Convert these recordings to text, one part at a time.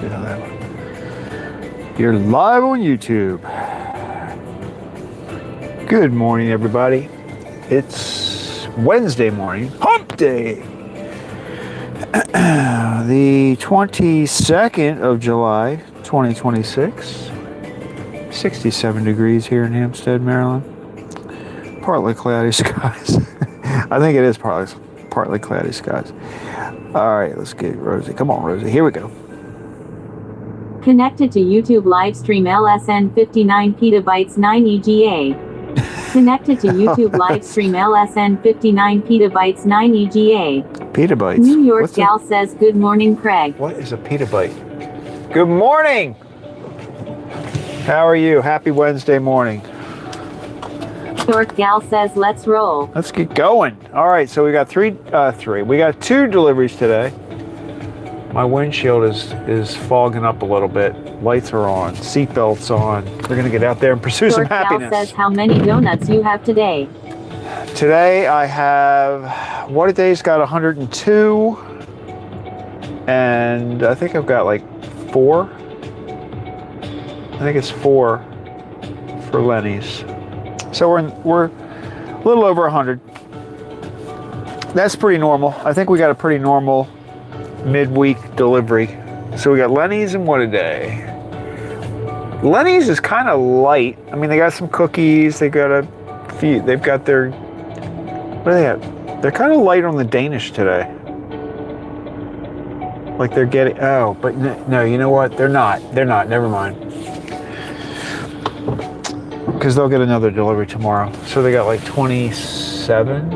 See how that one. You're live on YouTube. Good morning, everybody. It's Wednesday morning, Hump Day. The 22nd of July, 2026. 67 degrees here in Hampstead, Maryland. Partly cloudy skies. I think it is partly cloudy skies. All right, let's get Rosie. Come on, Rosie. Here we go. Connected to YouTube live stream LSN 59 petabytes 9 EGA. Connected to YouTube live stream LSN 59 petabytes 9 EGA. Petabytes? NewYorkGal says good morning, Craig. What is a petabyte? Good morning! How are you? Happy Wednesday morning. NewYorkGal says let's roll. Let's get going. All right, so we got three. We got 2 deliveries today. My windshield is fogging up a little bit. Lights are on, seatbelts on. We're gonna get out there and pursue some happiness. NewYorkGal says how many donuts you have today. Today I have, WhatADay's got 102. And I think I've got like 4. I think it's 4 for Lenny's. So we're a little over 100. That's pretty normal. I think we got a pretty normal midweek delivery. So we got Lenny's and WhatADay. Lenny's is kind of light. I mean, they got some cookies. They got a few. They've got their. What do they have? They're kind of light on the Danish today. Like they're getting. Oh, but no. You know what? They're not. They're not. Never mind. Because they'll get another delivery tomorrow. So they got like 27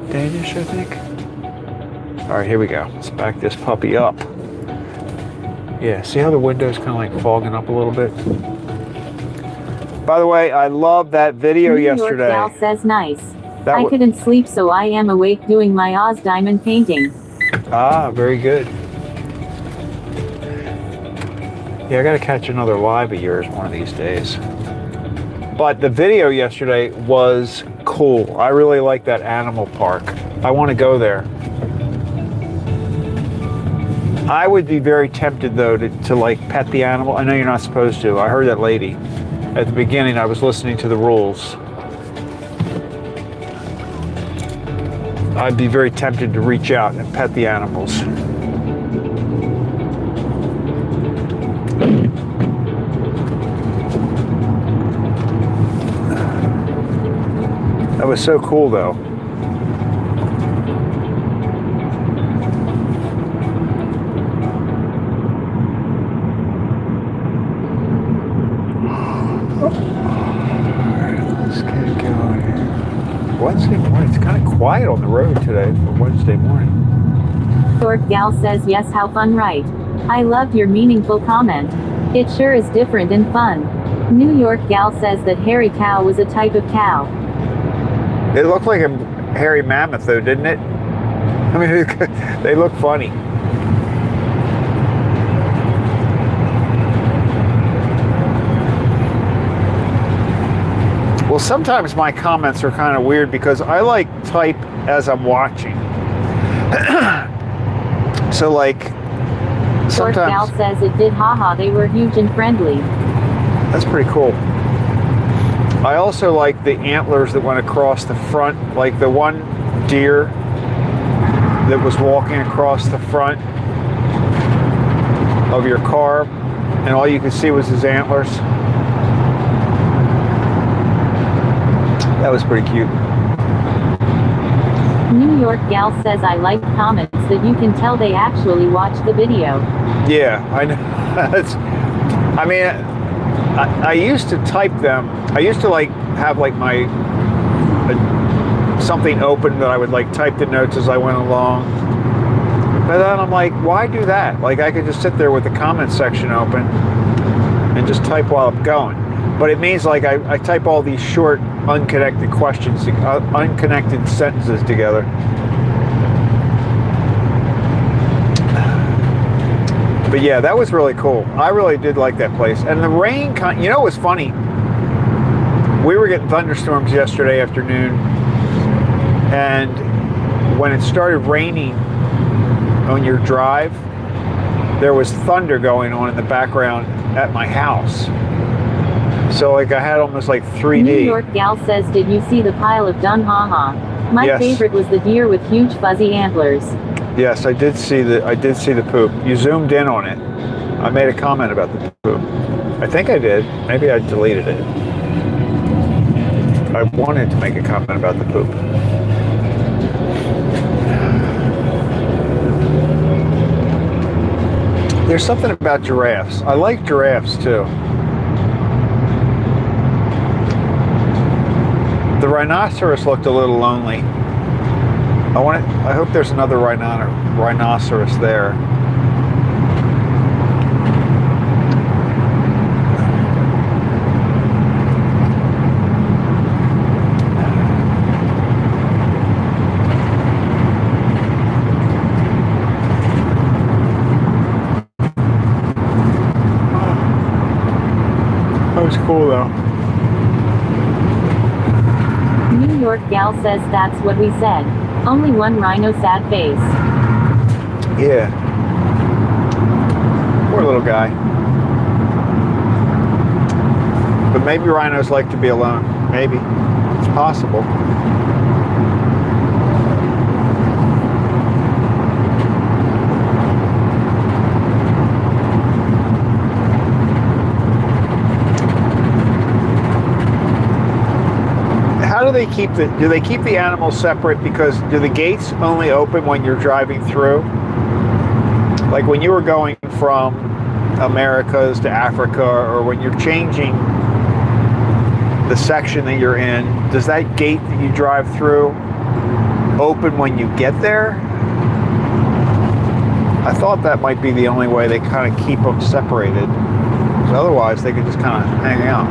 Danish, I think. All right, here we go. Let's back this puppy up. Yeah, see how the window's kind of like fogging up a little bit? By the way, I love that video yesterday. NewYorkGal says nice. I couldn't sleep, so I am awake doing my Oz diamond painting. Ah, very good. Yeah, I got to catch another live of yours one of these days. But the video yesterday was cool. I really like that animal park. I want to go there. I would be very tempted though to like pet the animal. I know you're not supposed to. I heard that lady. At the beginning I was listening to the rules. I'd be very tempted to reach out and pet the animals. That was so cool though. Wednesday morning. It's kind of quiet on the road today for Wednesday morning. NewYorkGal says yes, how fun, right? I loved your meaningful comment. It sure is different and fun. NewYorkGal says that hairy cow was a type of cow. It looked like a hairy mammoth though, didn't it? I mean, they look funny. Well, sometimes my comments are kind of weird because I like type as I'm watching. So like sometimes. NewYorkGal says it did, haha, they were huge and friendly. That's pretty cool. I also like the antlers that went across the front, like the one deer that was walking across the front of your car and all you could see was his antlers. That was pretty cute. NewYorkGal says I like comments that you can tell they actually watched the video. Yeah, I know. I mean, I used to type them. I used to like have like my something open that I would like type the notes as I went along. But then I'm like, why do that? Like I could just sit there with the comment section open and just type while I'm going. But it means like I type all these short, unconnected questions, unconnected sentences together. But yeah, that was really cool. I really did like that place. And the rain, you know, it was funny. We were getting thunderstorms yesterday afternoon, and when it started raining on your drive, there was thunder going on in the background at my house. So like I had almost like 3D. NewYorkGal says, did you see the pile of done? Haha. My Yes. favorite was the deer with huge fuzzy antlers. Yes, I did see the poop. You zoomed in on it. I made a comment about the poop. I think I did. Maybe I deleted it. I wanted to make a comment about the poop. There's something about giraffes. I like giraffes too. The rhinoceros looked a little lonely. I hope there's another rhinoceros there. That was cool though. NewYorkGal says, that's what we said. Only one rhino, sad face. Yeah. Poor little guy. But maybe rhinos like to be alone. Maybe. It's possible. How do they keep the animals separate? Because do the gates only open when you're driving through? Like when you were going from Americas to Africa, or when you're changing the section that you're in, does that gate that you drive through open when you get there? I thought that might be the only way they kind of keep them separated. Because otherwise they could just kind of hang out.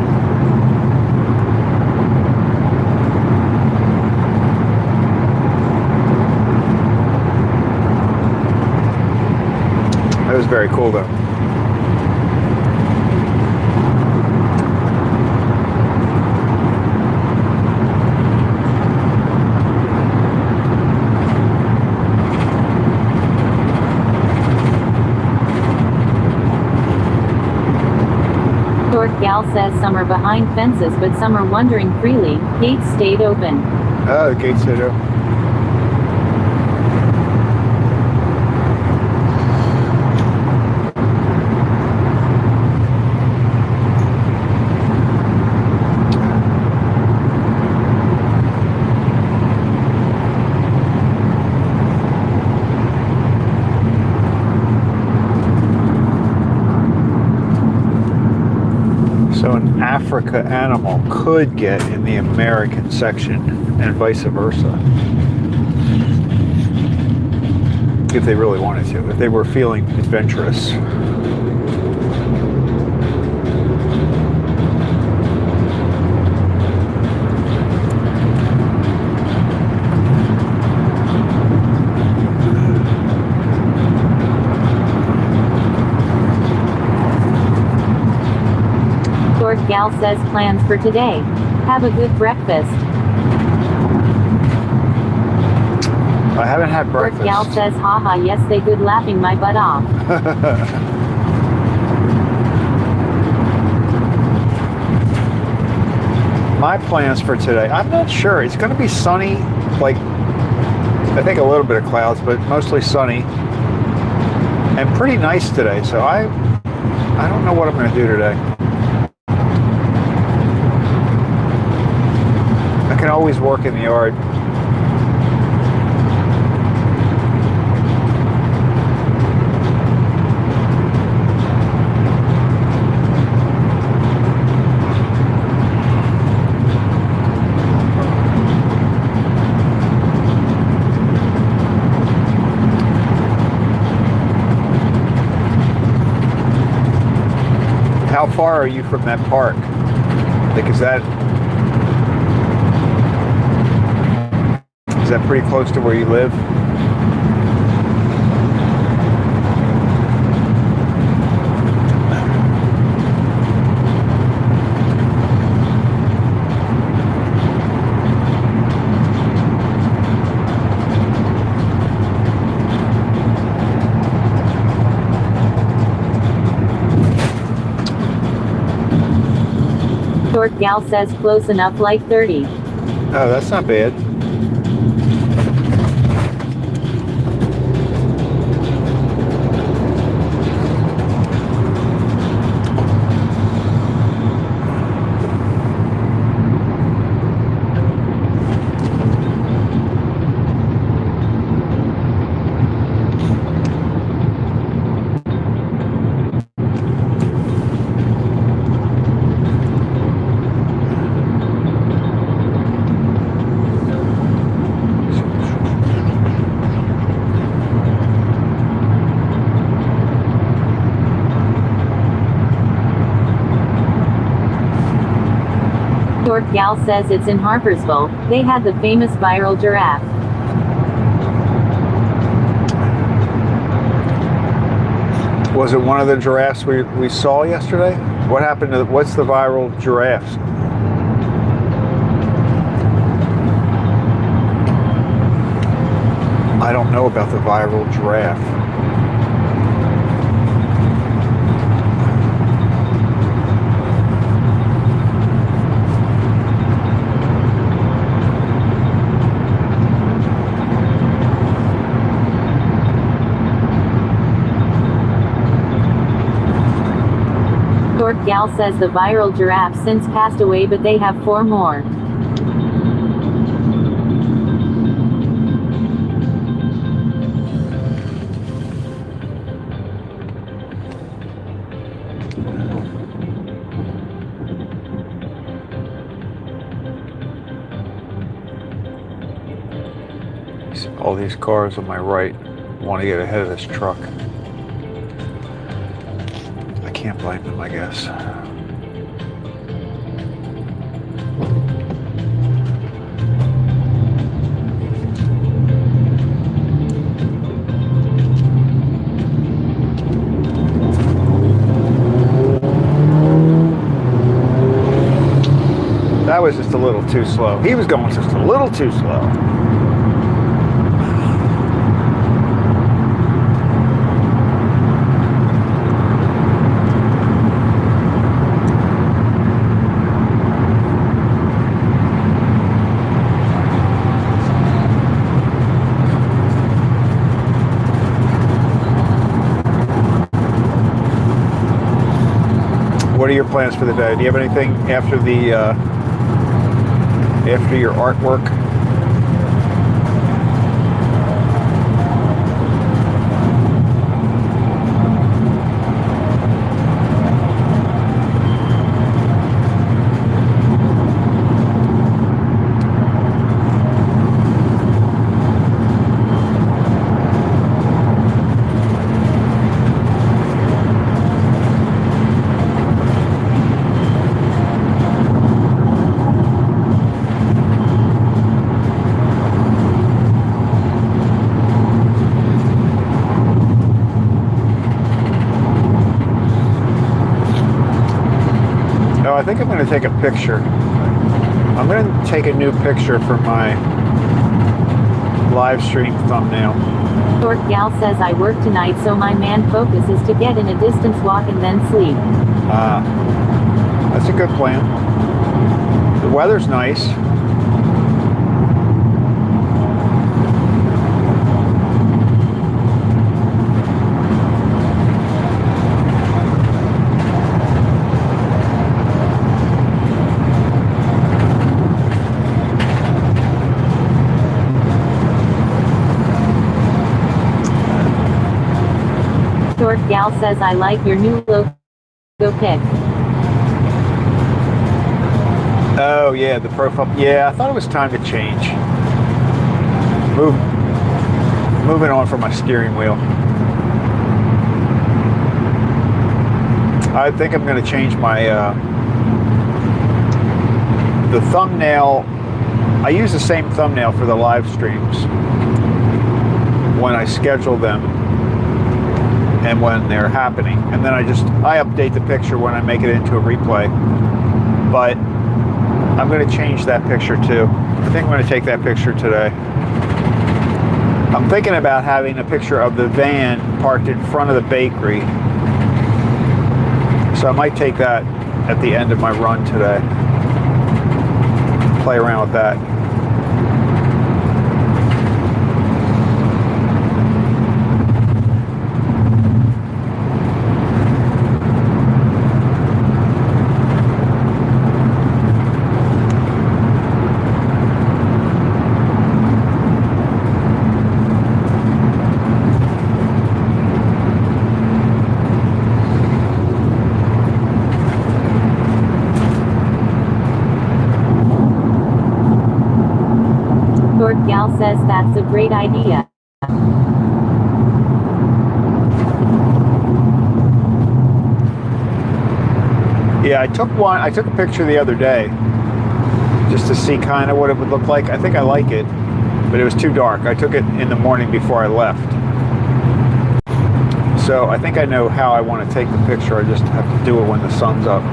It was very cool though. NewYorkGal says some are behind fences, but some are wandering freely. Gates stayed open. Oh, the gates stayed open. So an Africa animal could get in the American section and vice versa. If they really wanted to, if they were feeling adventurous. NewYorkGal says, plans for today. Have a good breakfast. I haven't had breakfast. NewYorkGal says, haha, yes, they good laughing my butt off. My plans for today, I'm not sure. It's going to be sunny, like I think a little bit of clouds, but mostly sunny and pretty nice today. So I don't know what I'm going to do today. I can always work in the yard. How far are you from that park? Like, is that pretty close to where you live? NewYorkGal says close enough, like 30. Oh, that's not bad. NewYorkGal says it's in Harpersville. They had the famous viral giraffe. Was it one of the giraffes we saw yesterday? What happened to what's the viral giraffes? I don't know about the viral giraffe. NewYorkGal says the viral giraffe since passed away, but they have 4 more. All these cars on my right want to get ahead of this truck. I can't blame them, I guess. That was just a little too slow. He was going just a little too slow. What are your plans for the day? Do you have anything after the after your artwork? I think I'm going to take a picture. I'm going to take a new picture for my live stream thumbnail. NewYorkGal says I work tonight, so my man focus is to get in a distance walk and then sleep. That's a good plan. The weather's nice. NewYorkGal says I like your new logo pic. Oh yeah, the profile. Yeah, I thought it was time to change. Moving on from my steering wheel. I think I'm going to change my the thumbnail. I use the same thumbnail for the live streams when I schedule them and when they're happening, and then I update the picture when I make it into a replay. But I'm going to change that picture too. I think I'm going to take that picture today. I'm thinking about having a picture of the van parked in front of the bakery, so I might take that at the end of my run today. play around with that. NewYorkGal says that's a great idea. Yeah, I took a picture the other day just to see kind of what it would look like. I think I like it, but it was too dark. I took it in the morning before I left. So I think I know how I want to take the picture. I just have to do it when the sun's up.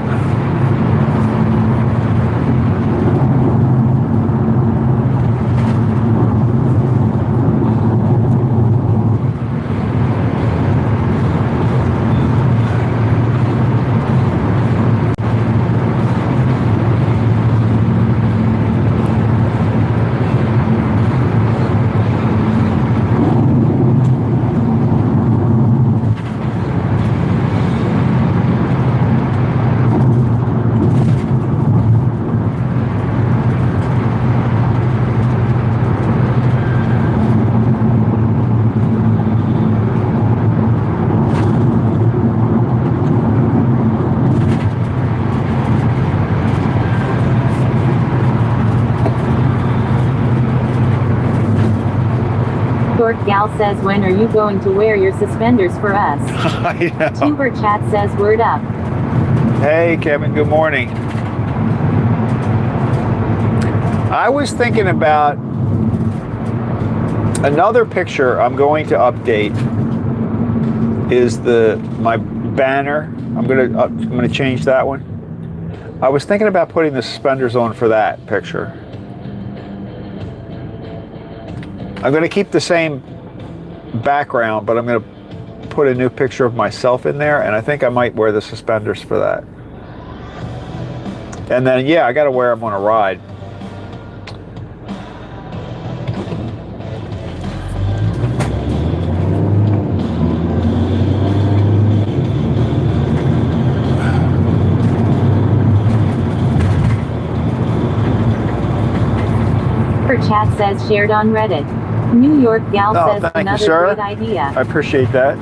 NewYorkGal says, when are you going to wear your suspenders for us? I know. Tuber Chat says, word up. Hey, Kevin, good morning. I was thinking about another picture I'm going to update is my banner. I'm gonna change that one. I was thinking about putting the suspenders on for that picture. I'm going to keep the same background, but I'm going to put a new picture of myself in there, and I think I might wear the suspenders for that. And then, yeah, I got to wear them on a ride. Her chat says, shared on Reddit. NewYorkGal says, thank you, another sir. great idea. I appreciate that.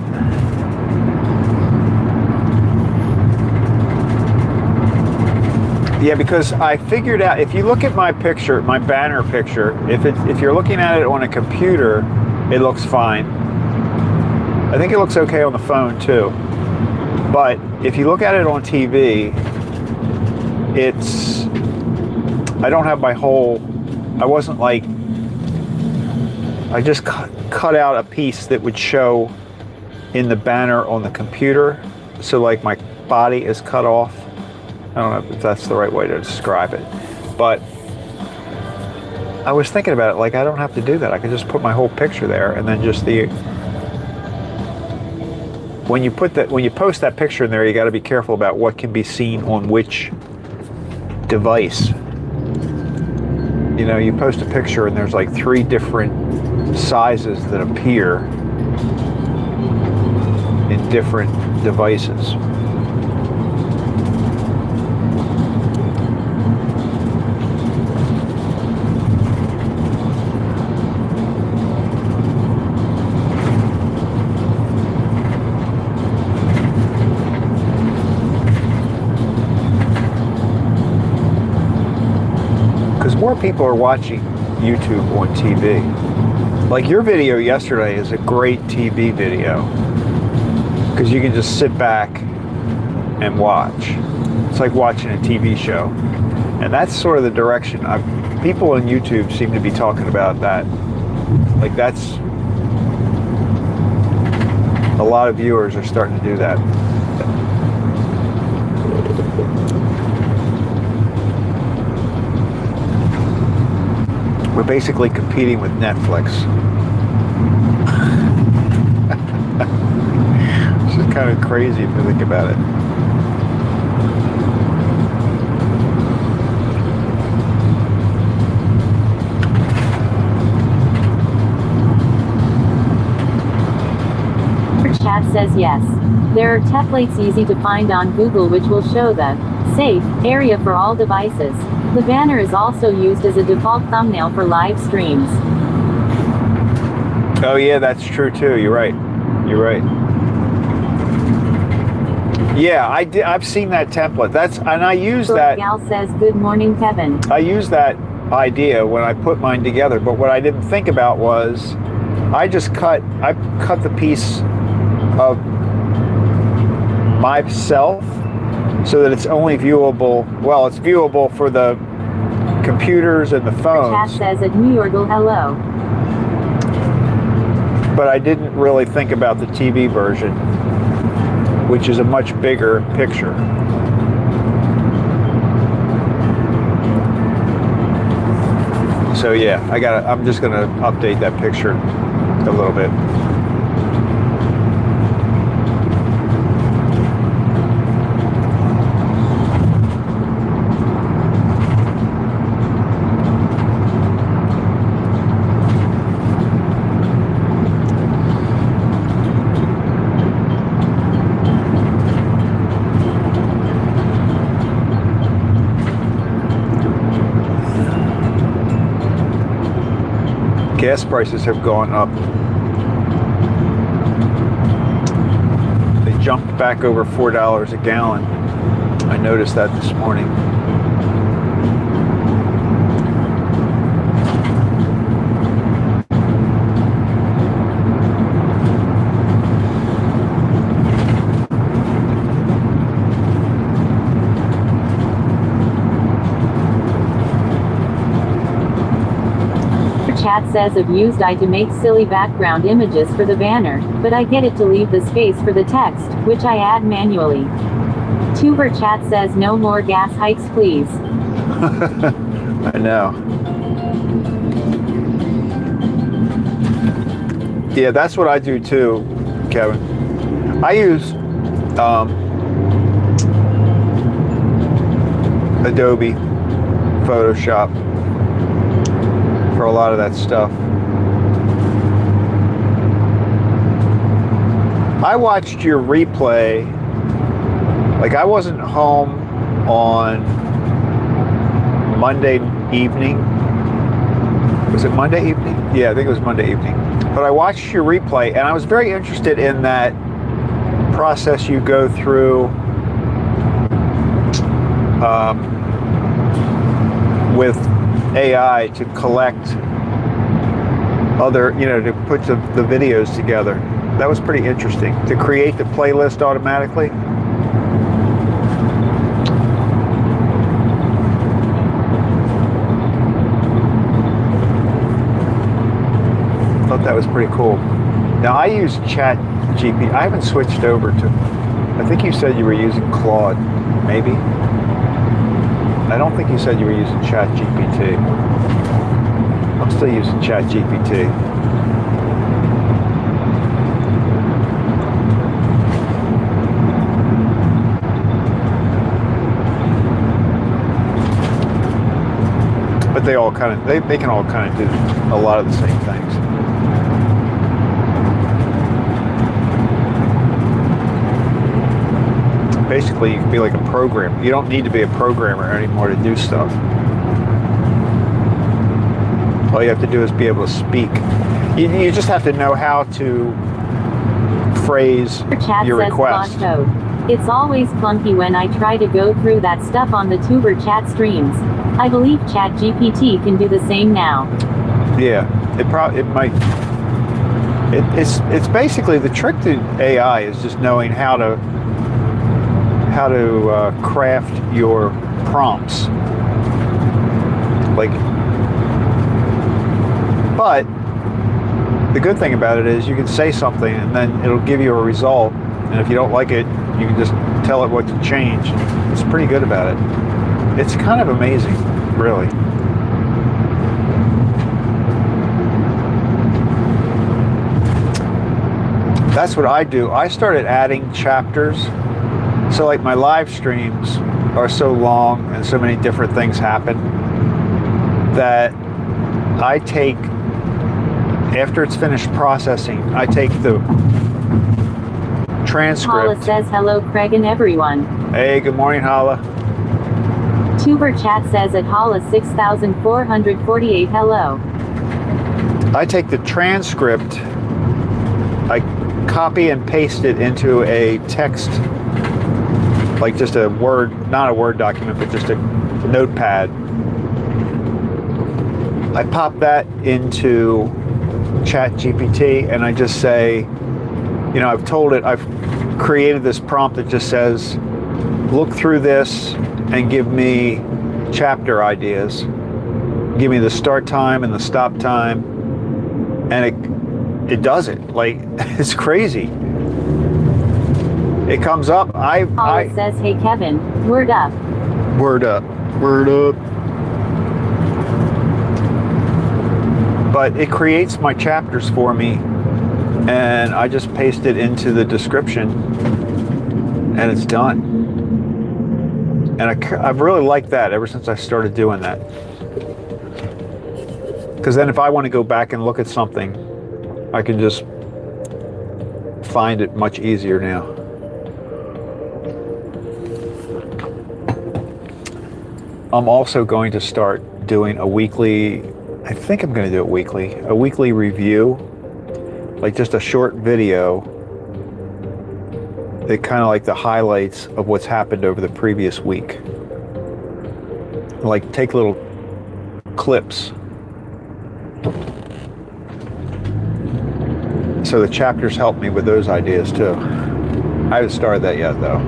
Yeah, because I figured out, if you look at my picture, my banner picture, if you're looking at it on a computer, it looks fine. I think it looks okay on the phone too. But if you look at it on TV, I don't have my whole, I wasn't like, I just cut out a piece that would show in the banner on the computer. So like my body is cut off. I don't know if that's the right way to describe it. But I was thinking about it, like I don't have to do that. I could just put my whole picture there, and then just when you post that picture in there, you got to be careful about what can be seen on which device. You know, you post a picture and there's like 3 different sizes that appear in different devices. Because more people are watching YouTube on TV. Like your video yesterday is a great TV video because you can just sit back and watch. It's like watching a TV show. And that's sort of the direction. People on YouTube seem to be talking about that. Like that's, a lot of viewers are starting to do that. We're basically competing with Netflix. It's just kind of crazy if you think about it. says yes. There are templates easy to find on Google which will show the safe area for all devices. The banner is also used as a default thumbnail for live streams. Oh yeah, that's true too. You're right. You're right. Yeah, I've seen that template. And I use that. Gal says, good morning, Kevin. I use that idea when I put mine together, but what I didn't think about was I cut the piece of myself so that it's only viewable. Well, it's viewable for the computers and the phones. Chat says at NewYorkGal, hello. But I didn't really think about the TV version, which is a much bigger picture. So yeah, I'm just gonna update that picture a little bit. Gas prices have gone up. They jumped back over $4 a gallon. I noticed that this morning. Chat says I've used AI to make silly background images for the banner, but I get it to leave the space for the text, which I add manually. Tuber Chat says no more gas hikes please. I know. Yeah, that's what I do too, Kevin. I use Adobe Photoshop for a lot of that stuff. I watched your replay. Like, I wasn't home on Monday evening. Was it Monday evening? Yeah, I think it was Monday evening. But I watched your replay, and I was very interested in that process you go through with AI to collect to put the videos together. That was pretty interesting. To create the playlist automatically. I thought that was pretty cool. Now I use ChatGPT. I haven't switched over to, I think you said you were using Claude, maybe? I don't think you said you were using ChatGPT. I'm still using ChatGPT. But they all kind of, they can all kind of do a lot of the same things. Basically, you can be like a programmer. You don't need to be a programmer anymore to do stuff. All you have to do is be able to speak. You just have to know how to phrase your request. It's always clunky when I try to go through that stuff on the Tuber Chat streams. I believe ChatGPT can do the same now. Yeah, it might. It's basically the trick to AI is just knowing how to craft your prompts. But the good thing about it is you can say something and then it'll give you a result, and if you don't like it, you can just tell it what to change. It's pretty good about it. It's kind of amazing, really. That's what I do. I started adding chapters. So like my live streams are so long and so many different things happen that I take, after it's finished processing, I take the transcript. says hello Craig and everyone. Hey, good morning, Hala. Tuber Chat says at Hala 6448 hello. I take the transcript, I copy and paste it into a text, like just a Word, not a Word document, but just a notepad. I pop that into ChatGPT and I just say, you know, I've created this prompt that just says, look through this and give me chapter ideas. Give me the start time and the stop time. And it does it. Like, it's crazy. It comes up. Paula says, hey Kevin, word up. Word up. Word up. But it creates my chapters for me, and I just paste it into the description, and it's done. And I've really liked that ever since I started doing that. Because then if I want to go back and look at something, I can just find it much easier now. I'm also going to start doing a weekly, I think I'm going to do it weekly, a weekly review, like just a short video that kind of like the highlights of what's happened over the previous week. Like take little clips. So the chapters help me with those ideas too. I haven't started that yet though.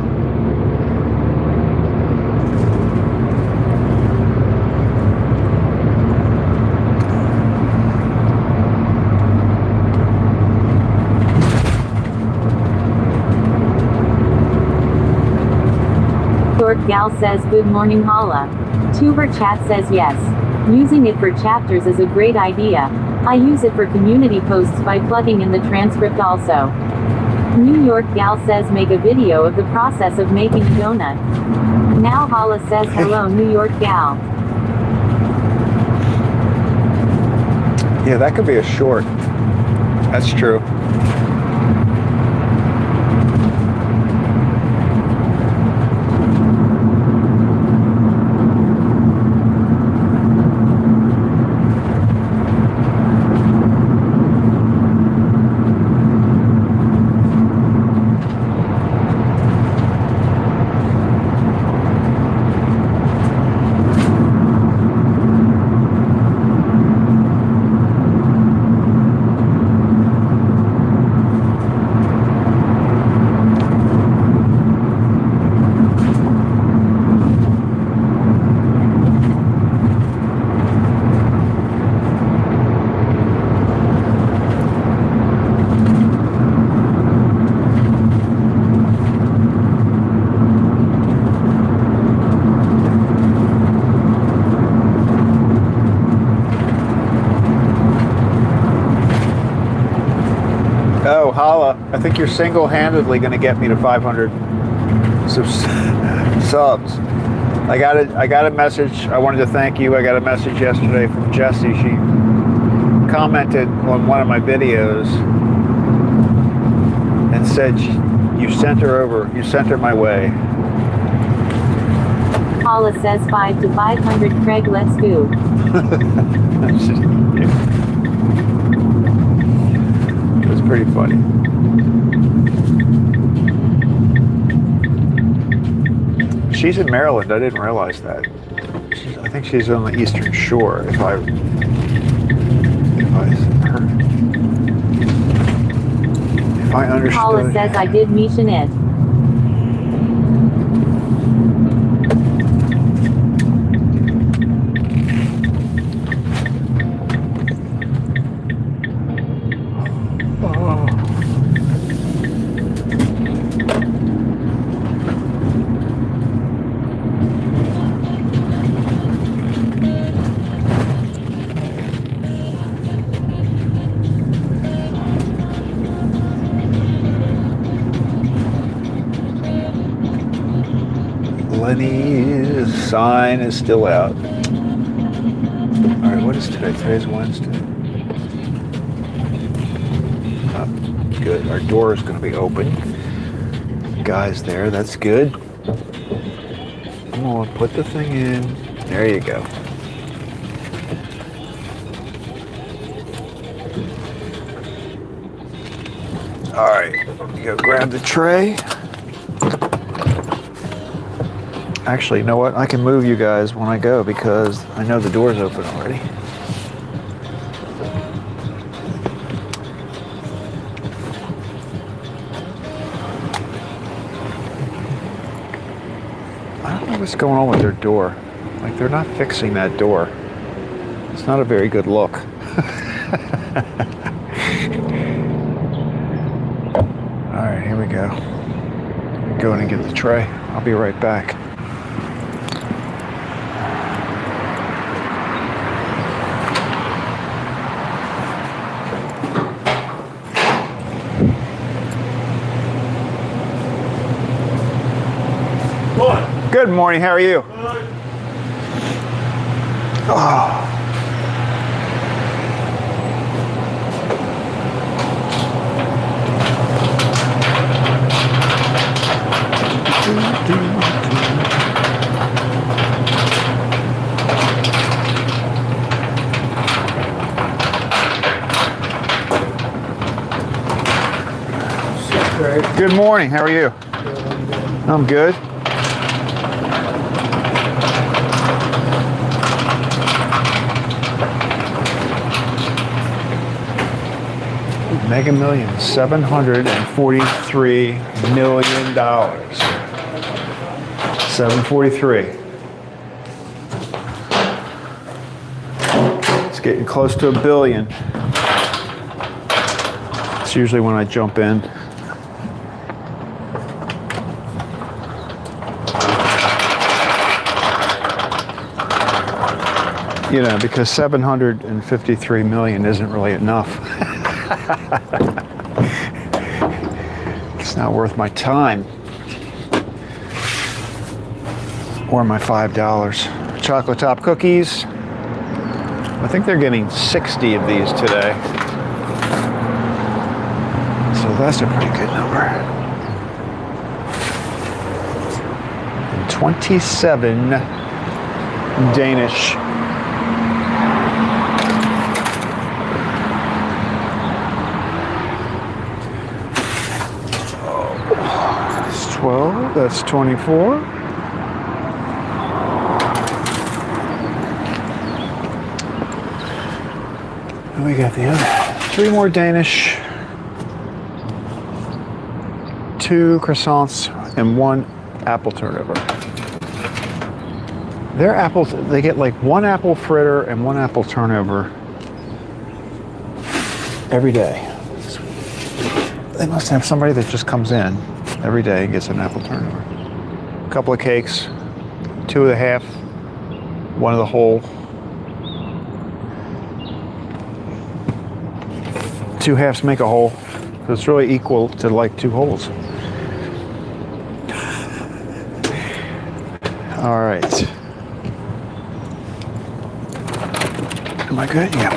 NewYorkGal says good morning Hala. Tuber Chat says yes. Using it for chapters is a great idea. I use it for community posts by plugging in the transcript also. NewYorkGal says make a video of the process of making a donut. Now Hala says hello NewYorkGal. Yeah, that could be a short. That's true. Oh, Hala, I think you're single-handedly going to get me to 500 subs. I got a message. I wanted to thank you. I got a message yesterday from Jessie. She commented on one of my videos and said you sent her my way. Hala says 5 to 500 Craig, let's go. It's pretty funny. She's in Maryland. I didn't realize that. I think she's on the Eastern Shore. If I understood. Hala says I did mention it. Lenny's sign is still out. All right, what is today? Today's Wednesday. Oh, good. Our door is going to be open. guys there. That's good. Come on, put the thing in. There you go. All right, go grab the tray. Actually, you know what? I can move you guys when I go because I know the door's open already. I don't know what's going on with their door. Like, they're not fixing that door. It's not a very good look. All right, here we go. Go in and get the tray. I'll be right back. Good morning, how are you? Good. Oh. Good morning, how are you? I'm good. Mega Millions, $743 million. 743. It's getting close to $1 billion. It's usually when I jump in. You know, because 753 million isn't really enough. It's not worth my time or my $5. Chocolate top cookies. I think they're getting 60 of these today. So that's a pretty good number. And 27 Danish. That's 12, that's 24. And we got the other 3 more Danish, 2 croissants, and 1 apple turnover. Their apples, they get like 1 apple fritter and 1 apple turnover every day. They must have somebody that just comes in every day and gets an apple turnover. A couple of cakes, 2 of the half, 1 of the whole. 2 halves make a whole. So it's really equal to like 2 wholes. All right. Am I good? Yeah.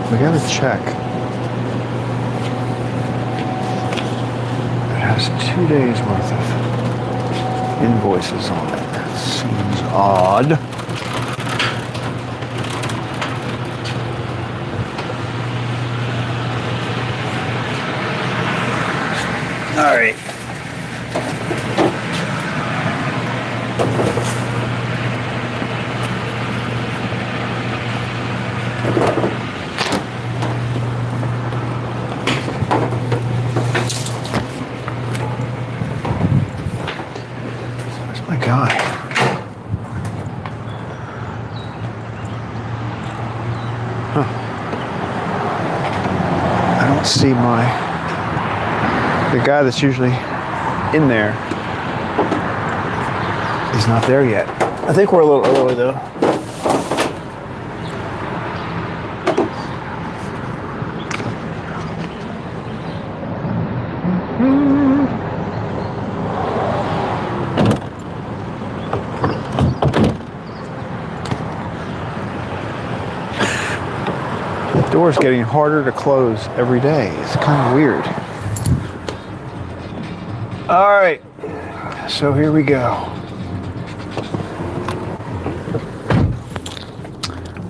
We gotta check. It has 2 days worth of invoices on it. That seems odd. All right. see the guy that's usually in there. He's not there yet. I think we're a little early though. The door's getting harder to close every day. It's kind of weird. All right, so here we go.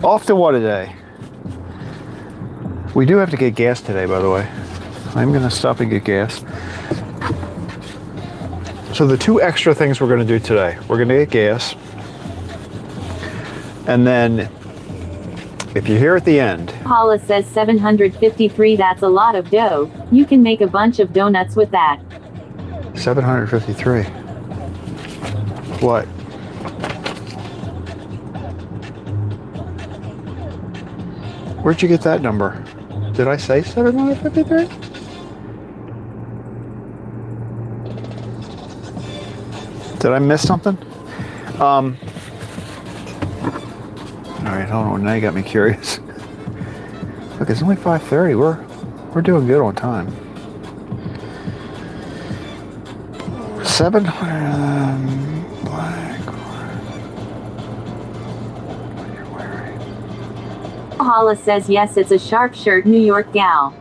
Off to WhatADay. We do have to get gas today, by the way. I'm gonna stop and get gas. So the two extra things we're gonna do today, we're gonna get gas, and then if you're here at the end. Paula says 753, that's a lot of dough. You can make a bunch of donuts with that. 753. What? Where'd you get that number? Did I say 753? Did I miss something? All right, hold on. Now you got me curious. Look, it's only 5:30. We're doing good on time. 700 black. What you're wearing? Paula says yes, it's a sharp shirt, NewYorkGal.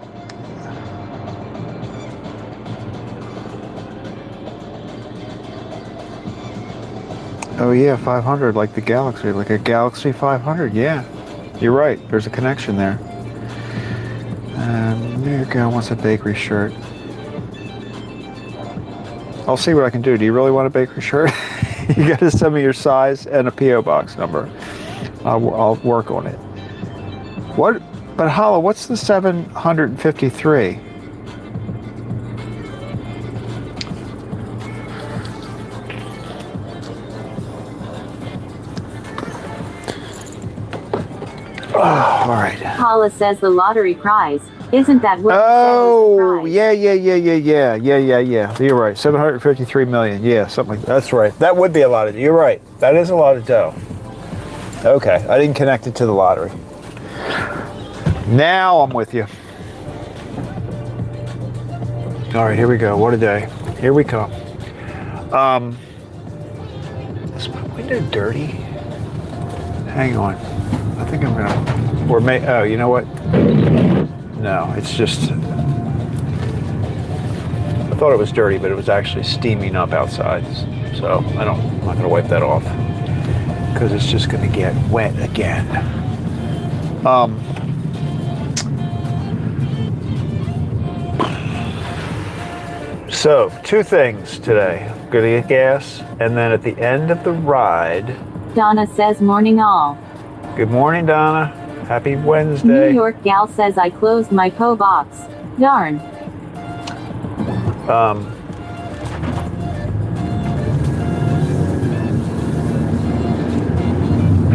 Oh yeah, 500, like the Galaxy, like a Galaxy 500. Yeah, you're right. There's a connection there. NewYorkGal wants a bakery shirt. I'll see what I can do. Do you really want a bakery shirt? You got to send me your size and a PO box number. I'll work on it. What? But Hala, what's the 753? Oh, all right. Paula says the lottery prize. Isn't that what Oh, you said was the prize? yeah. You're right. 753 million. Yeah, something like that. That's right. That would be a lot of. You're right. That is a lot of dough. Okay, I didn't connect it to the lottery. Now I'm with you. All right, here we go. WhatADay. Here we come. Is my window dirty? Hang on. I think I'm gonna. Oh, you know what? No, it's just. I thought it was dirty, but it was actually steaming up outside. So I'm not gonna wipe that off because it's just gonna get wet again. So, two things today. I'm gonna get gas, and then at the end of the ride. Donna says morning all. Good morning, Donna. Happy Wednesday. NewYorkGal says I closed my PO box. Darn.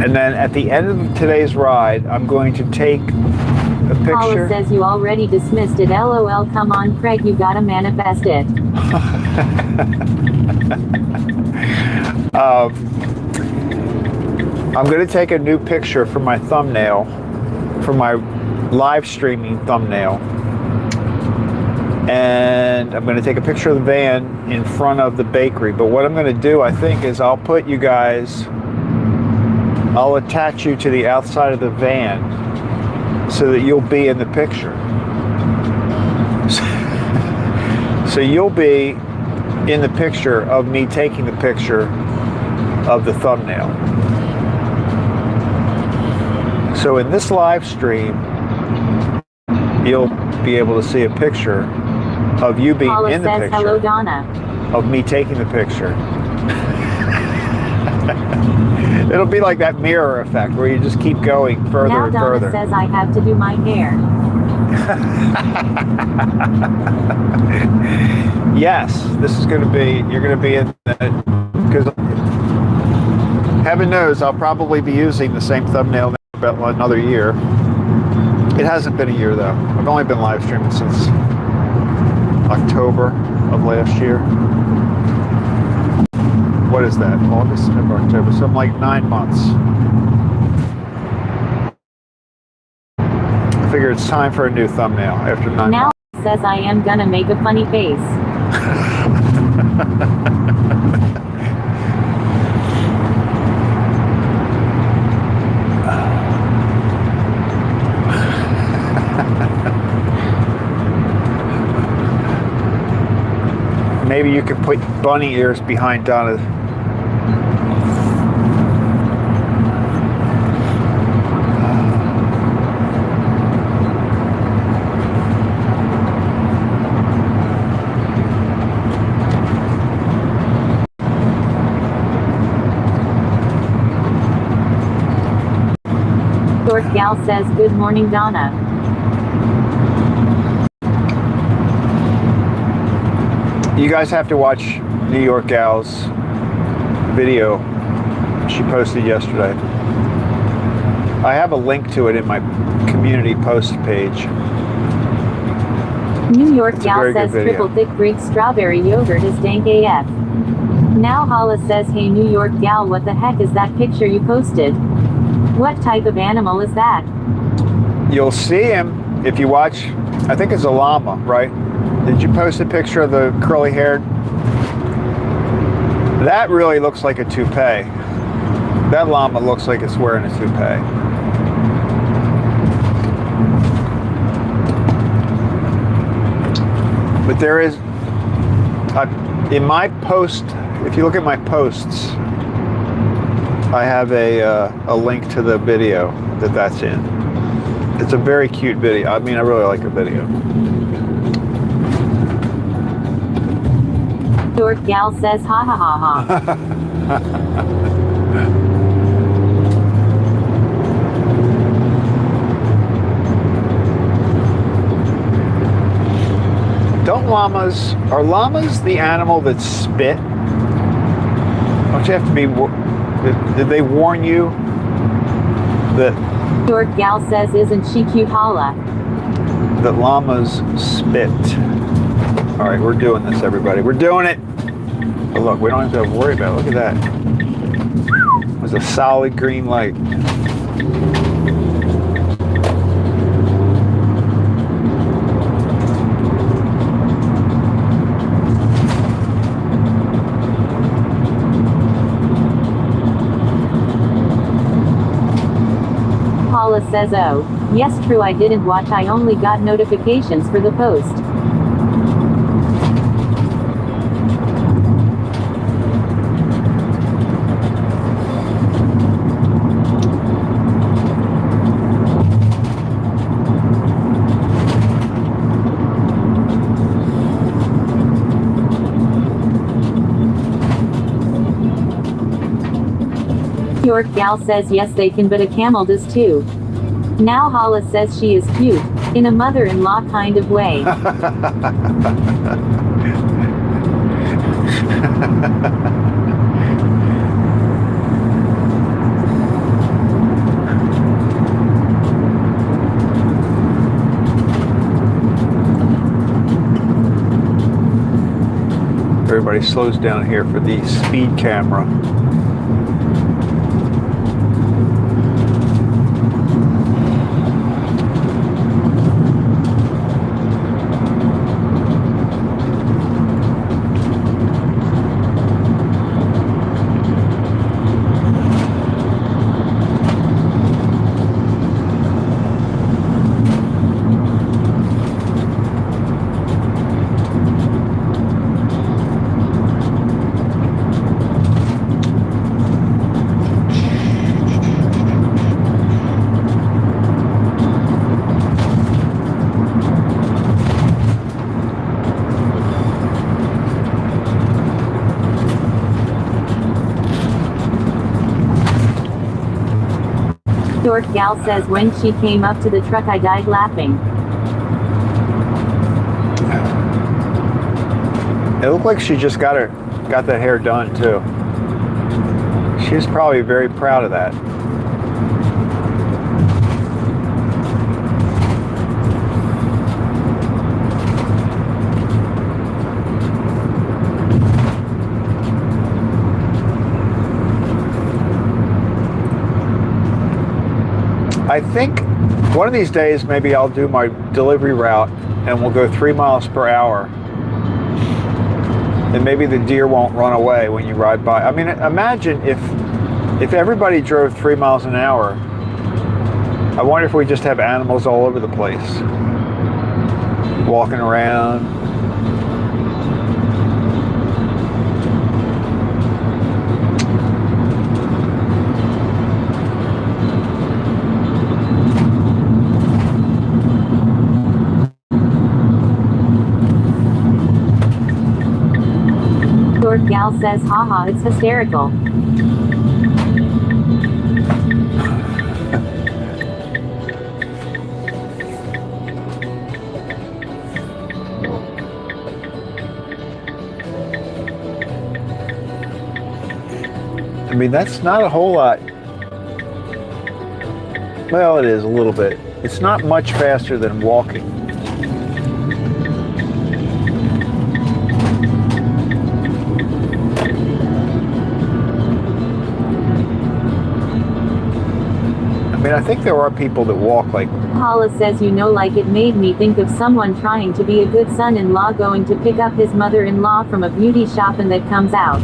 And then at the end of today's ride, I'm going to take a picture. Paula says you already dismissed it. LOL. Come on, Craig. You gotta manifest it. I'm going to take a new picture for my thumbnail, for my live streaming thumbnail. And I'm going to take a picture of the van in front of the bakery. But what I'm going to do, I think, is I'll attach you to the outside of the van so that you'll be in the picture. So you'll be in the picture of me taking the picture of the thumbnail. So in this live stream, you'll be able to see a picture of you being Paula in the says, picture. hello, Donna. Of me taking the picture. It'll be like that mirror effect where you just keep going further now and Donna further. says I have to do my hair. Yes, this is going to be, you're going to be in that, because heaven knows I'll probably be using the same thumbnail for about another year. It hasn't been a year though. I've only been live streaming since October of last year. What is that? August, September, October. So I'm like 9 months. I figure it's time for a new thumbnail after 9 months. Now it says I am gonna make a funny face. Maybe you could put bunny ears behind Donna's. NewYorkGal says good morning Donna. You guys have to watch NewYorkGal's video she posted yesterday. I have a link to it in my community post page. NewYorkGal says triple thick Greek strawberry yogurt is dank AF. Now Hala says hey NewYorkGal, what the heck is that picture you posted? What type of animal is that? You'll see him if you watch. I think it's a llama, right? Did you post a picture of the curly haired? That really looks like a toupee. That llama looks like it's wearing a toupee. But there is, in my post, if you look at my posts, I have a link to the video that's in. It's a very cute video. I mean, I really like the video. NewYorkGal says ha ha ha ha. Are llamas the animal that spit? Don't you have to be, did they warn you that NewYorkGal says isn't she cute Hala? That llamas spit? All right, we're doing this, everybody. We're doing it. Oh, look, we don't have to worry about it. Look at that. It was a solid green light. Hala says oh, yes true I didn't watch, I only got notifications for the post. NewYorkGal says yes they can, but a camel does too. Now Hala says she is cute, in a mother-in-law kind of way. Everybody slows down here for the speed camera. NewYorkGal says when she came up to the truck I died laughing. It looked like she just got that hair done too. She was probably very proud of that. I think one of these days maybe I'll do my delivery route and we'll go 3 miles per hour. And maybe the deer won't run away when you ride by. I mean, imagine if everybody drove 3 miles an hour. I wonder if we just have animals all over the place, walking around. NewYorkGal says, haha, it's hysterical. I mean, that's not a whole lot. Well, it is a little bit. It's not much faster than walking. I mean, I think there are people that walk like... Paula says, you know, like it made me think of someone trying to be a good son-in-law going to pick up his mother-in-law from a beauty shop and that comes out.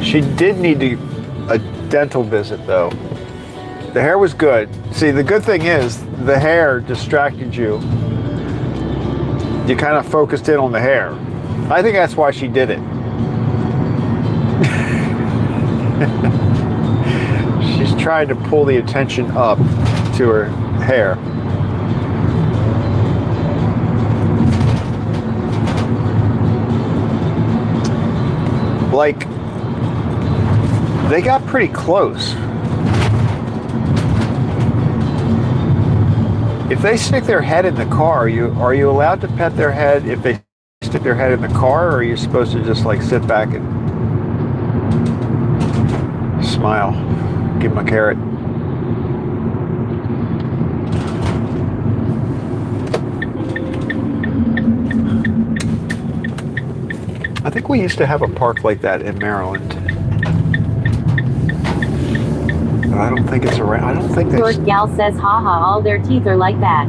She did need a dental visit, though. The hair was good. See, the good thing is the hair distracted you. You kind of focused in on the hair. I think that's why she did it. She's trying to pull the attention up to her hair. Like, they got pretty close. If they stick their head in the car, are you allowed to pet their head if they stick their head in the car, or are you supposed to just like sit back and smile, give them a carrot? I think we used to have a park like that in Maryland. But I don't think it's around. I don't think there's... NewYorkGal says, haha, all their teeth are like that.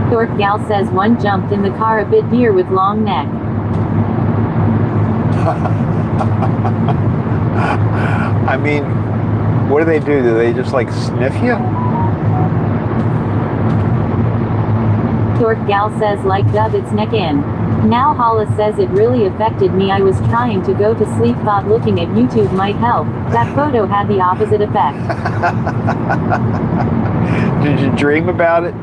NewYorkGal says, one jumped in the car a bit deer with long neck. I mean, what do they do? Do they just like sniff you? NewYorkGal says, like dove its neck in. Now Hala says, it really affected me. I was trying to go to sleep, thought looking at YouTube might help. That photo had the opposite effect. Did you dream about it?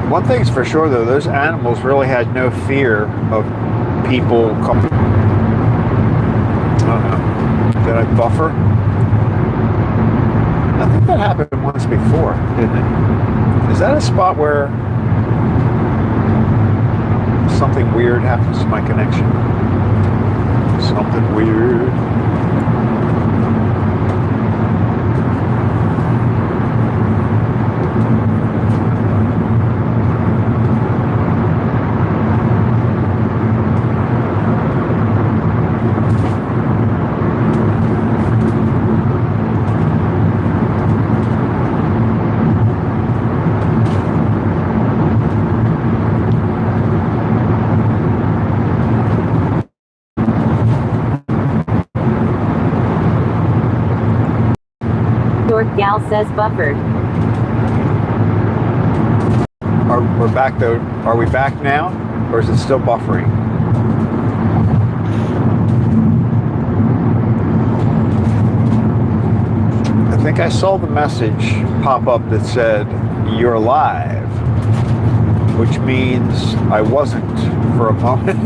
One thing's for sure, though, those animals really had no fear of people coming. I don't know. Did I buffer? I think that happened once before, didn't it? Is that a spot where something weird happens to my connection? Something weird. NewYorkGal says buffered. We're back though. Are we back now? Or is it still buffering? I think I saw the message pop up that said, "You're live," which means I wasn't for a moment.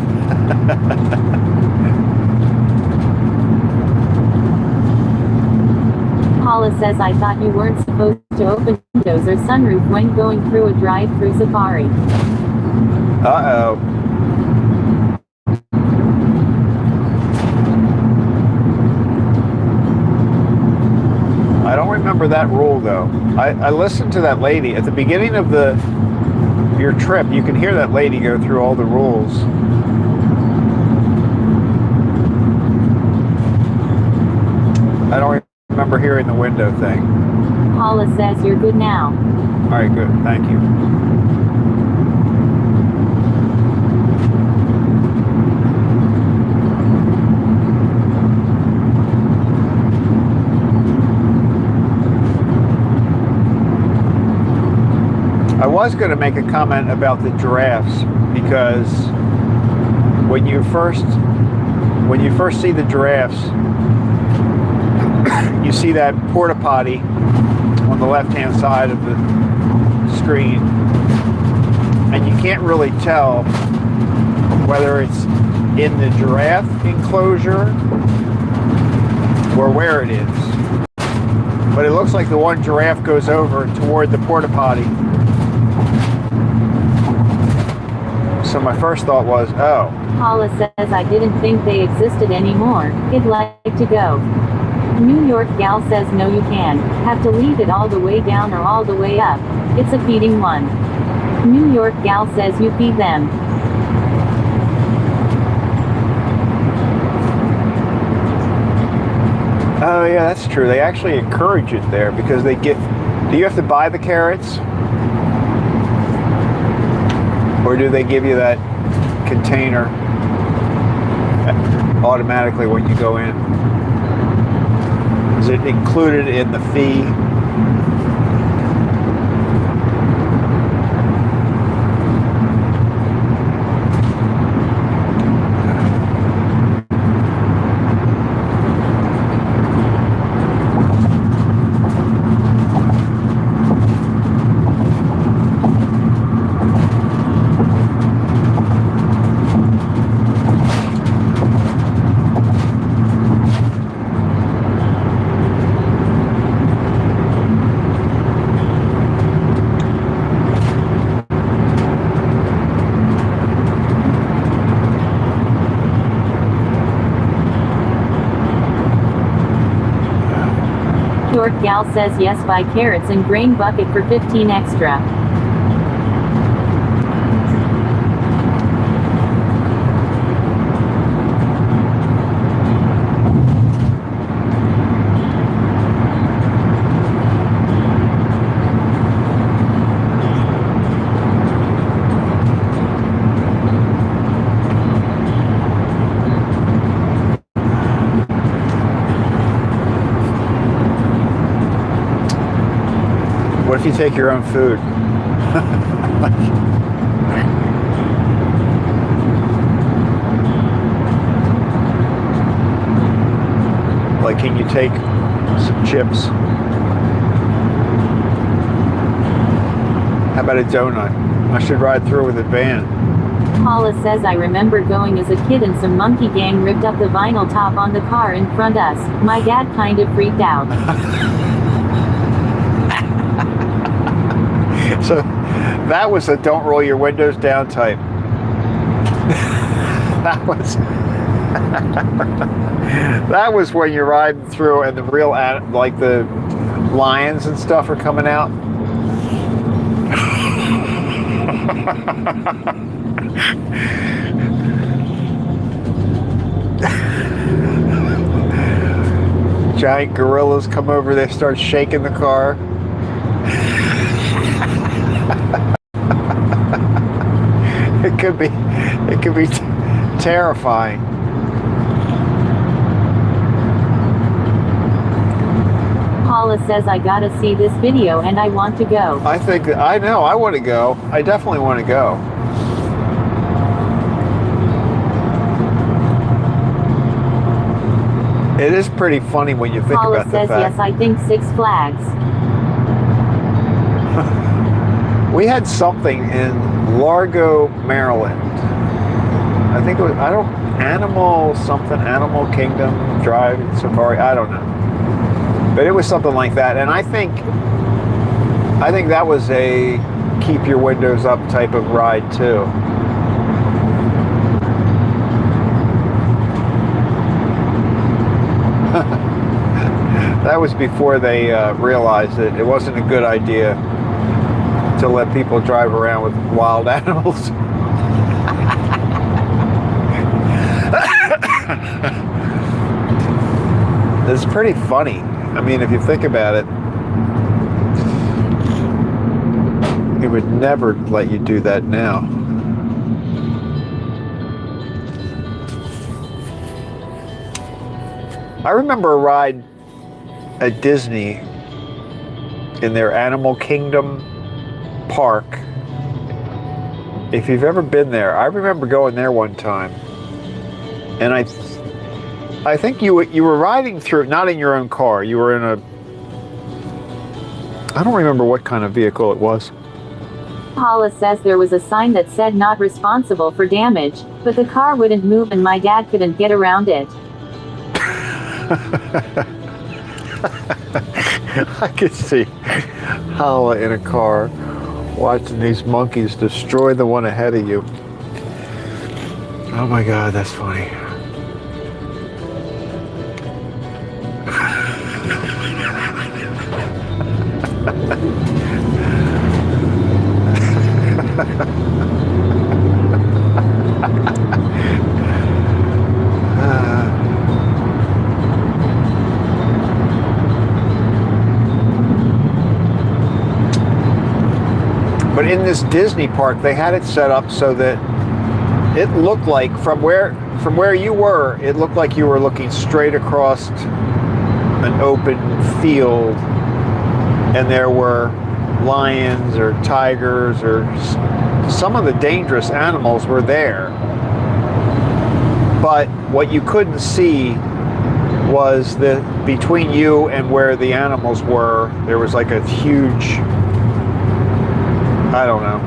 Paula says I thought you weren't supposed to open windows or sunroof when going through a drive-through safari. Uh-oh. I don't remember that rule though. I listened to that lady at the beginning of your trip. You can hear that lady go through all the rules. I don't remember hearing the window thing. Paula says you're good now. All right, good. Thank you. I was going to make a comment about the giraffes because when you first see the giraffes, you see that porta potty on the left-hand side of the screen, and you can't really tell whether it's in the giraffe enclosure or where it is. But it looks like the one giraffe goes over toward the porta potty. So my first thought was, oh. Paula says I didn't think they existed anymore. I'd like to go. NewYorkGal says no you can. Have to leave it all the way down or all the way up. It's a feeding one. NewYorkGal says you feed them. Oh yeah, that's true. They actually encourage it there because they get. Do you have to buy the carrots? Or do they give you that container automatically when you go in? Is it included in the fee? NewYorkGal says yes, buy carrots and grain bucket for 15 extra. What if you take your own food? Like, can you take some chips? How about a donut? I should ride through with a van. Paula says I remember going as a kid and some monkey gang ripped up the vinyl top on the car in front us. My dad kind of freaked out. So that was a don't roll your windows down type. That was when you're riding through and the real, like the lions and stuff are coming out. Giant gorillas come over, they start shaking the car. It could be terrifying. Paula Hala says I gotta see this video and I want to go. I know, I want to go. I definitely want to go. It is pretty funny when you think Hala about the says fact. yes, I think Six Flags. We had something in Largo, Maryland. I think it was, Animal Kingdom Drive Safari, I don't know. But it was something like that. And I think that was a keep your windows up type of ride too. That was before they realized that it wasn't a good idea to let people drive around with wild animals. It's pretty funny. I mean, if you think about it, it would never let you do that now. I remember a ride at Disney in their Animal Kingdom park. If you've ever been there, I remember going there one time, and I think you were riding through, not in your own car. You were in I don't remember what kind of vehicle it was. Hala says there was a sign that said not responsible for damage, but the car wouldn't move and my dad couldn't get around it. I could see Hala in a car watching these monkeys destroy the one ahead of you. Oh my God, that's funny. But in this Disney park, they had it set up so that it looked like from where you were, it looked like you were looking straight across an open field, and there were lions or tigers or some of the dangerous animals were there. But what you couldn't see was that between you and where the animals were, there was like a huge, I don't know,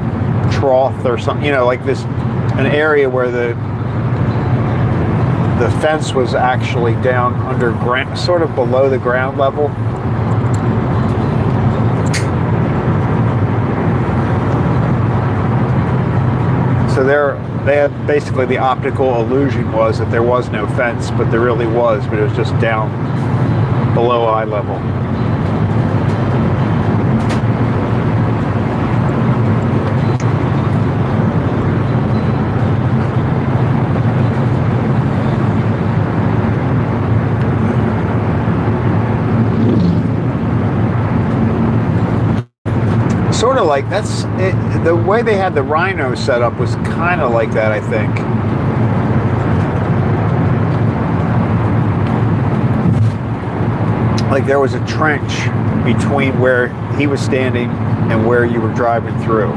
trough or something, you know, like an area where the fence was actually down underground, sort of below the ground level. So they had basically, the optical illusion was that there was no fence, but there really was, but it was just down below eye level. Sort of like, that's it, the way they had the Rhino set up was kind of like that, I think. Like there was a trench between where he was standing and where you were driving through.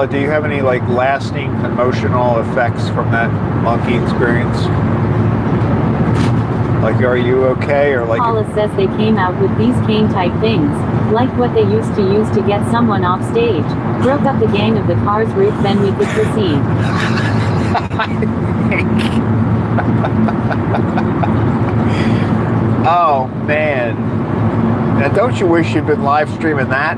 Do you have any like lasting emotional effects from that monkey experience? Like, are you okay, or like? Paula says they came out with these cane type things, like what they used to use to get someone off stage. Broke up the gang of the car's roof, then we could proceed. Oh man, now don't you wish you'd been live streaming that?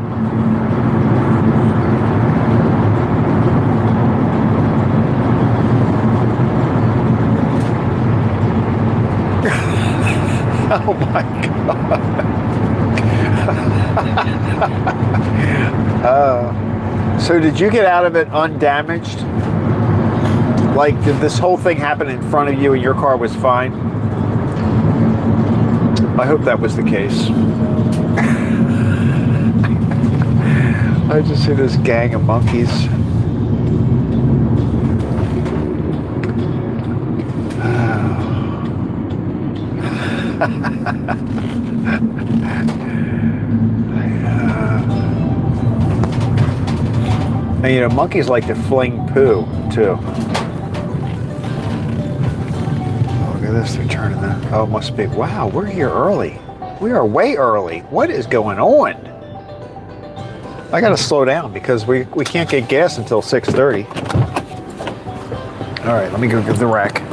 Oh my God. So did you get out of it undamaged? Like, did this whole thing happen in front of you and your car was fine? I hope that was the case. I just see this gang of monkeys. And you know, monkeys like to fling poo too. Oh, look at this, they're turning that. Oh, it must be. Wow, we're here early. We are way early. What is going on? I gotta slow down because we can't get gas until 6:30. All right, let me go give the rack.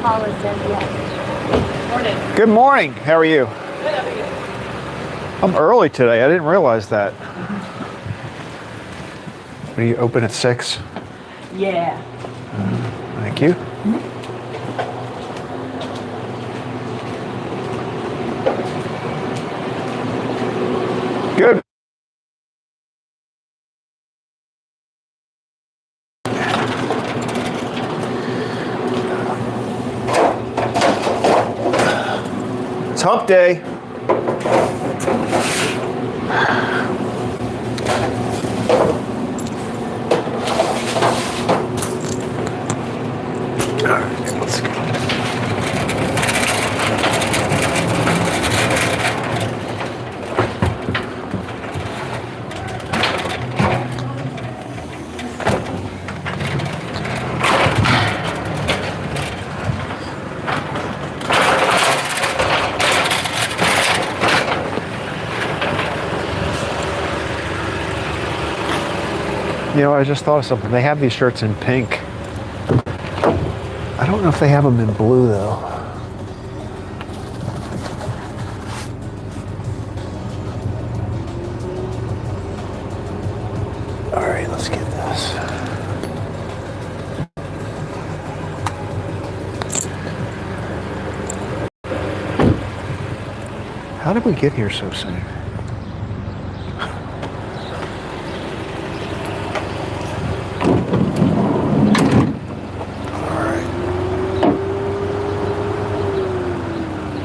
Paula says yes. Morning. Good morning. How are you? Good, how are you? I'm early today. I didn't realize that. Are you open at 6? Yeah. Thank you. Good. It's hump day. Let's go. You know, I just thought of something. They have these shirts in pink. I don't know if they have them in blue though. All right, let's get this. How did we get here so soon?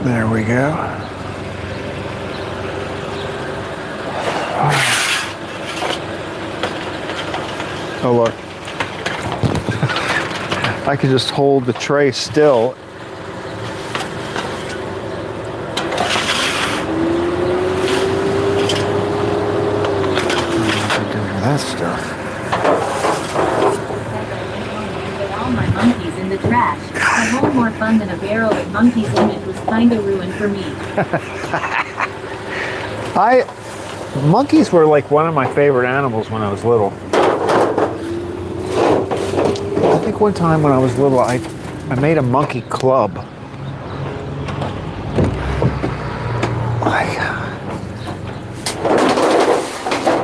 There we go. Oh look. I can just hold the tray still. That stuff. Put all my monkeys in the trash. A whole more fun than a barrel of monkeys in it was kinda ruined for me. Monkeys were like one of my favorite animals when I was little. I think one time when I was little, I made a monkey club.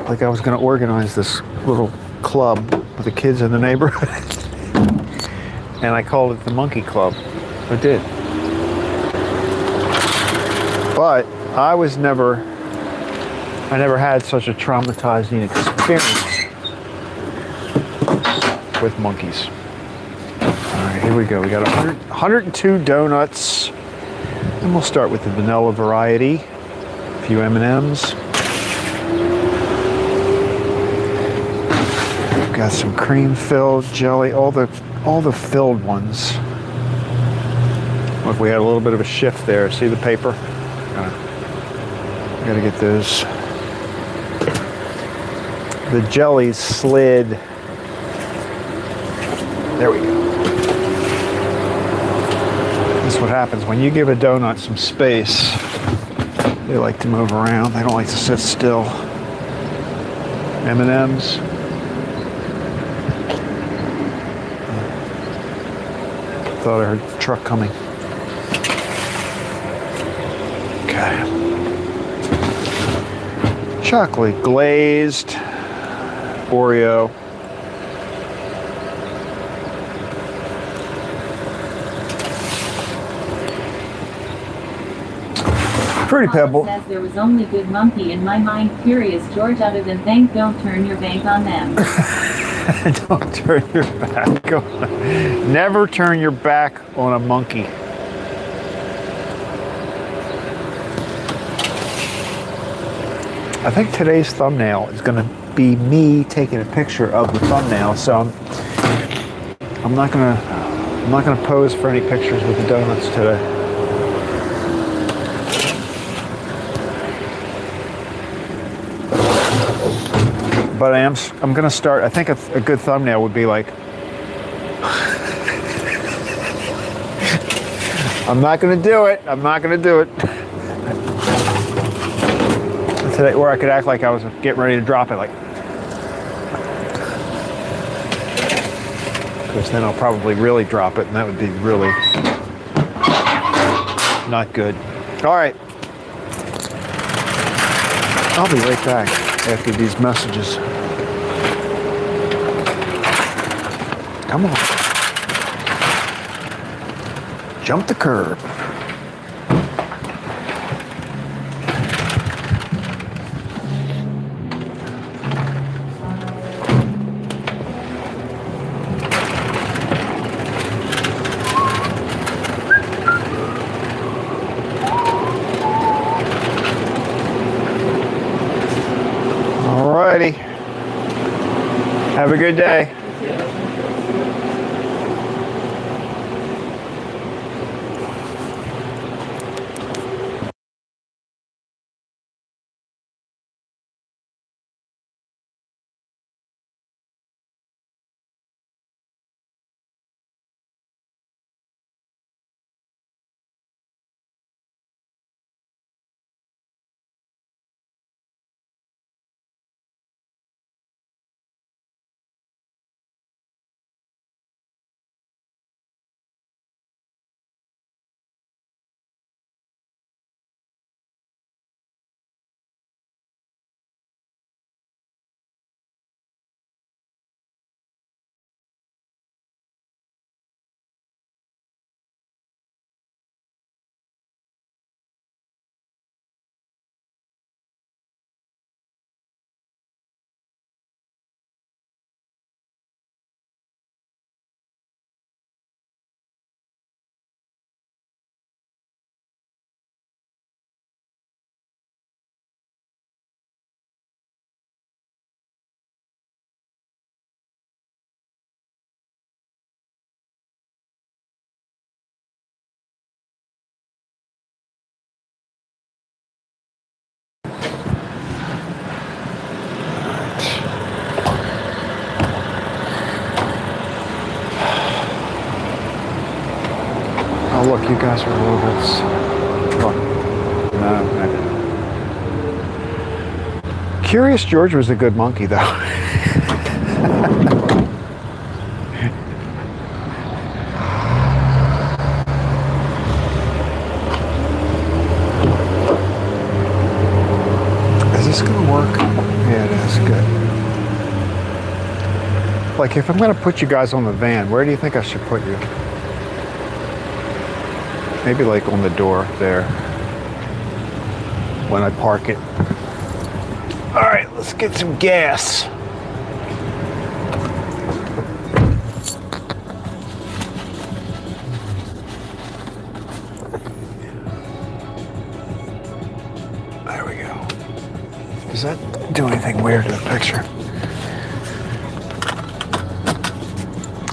Like I was going to organize this little club with the kids in the neighborhood. And I called it the Monkey Club. I did. But I never had such a traumatizing experience with monkeys. All right, here we go. We got 102 donuts. And we'll start with the vanilla variety. A few M&Ms. We've got some cream filled jelly, all the filled ones. Look, we had a little bit of a shift there. See the paper? Gotta get those. The jellies slid. There we go. That's what happens when you give a donut some space. They like to move around. They don't like to sit still. M&Ms. Thought I heard a truck coming. Okay. Chocolate glazed Oreo. Fruity Paula Pebble. says there was only good monkey in my mind. Curious, George, other than thank, don't turn your bank on them. Don't turn your back on. Never turn your back on a monkey. I think today's thumbnail is going to be me taking a picture of the thumbnail, so I'm not gonna pose for any pictures with the donuts today. But I'm gonna start. I think a good thumbnail would be like, I'm not gonna do it. I'm not gonna do it. Today, or I could act like I was getting ready to drop it, like, because then I'll probably really drop it, and that would be really not good. All right, I'll be right back after these messages. Come on, jump the curb. Have a good day. Oh, look, you guys are a little bit... Look. No, I didn't. Curious George was a good monkey, though. Is this going to work? Yeah, it is. Good. Like, if I'm going to put you guys on the van, where do you think I should put you? Maybe like on the door there when I park it. All right, let's get some gas. There we go. Does that do anything weird to the picture?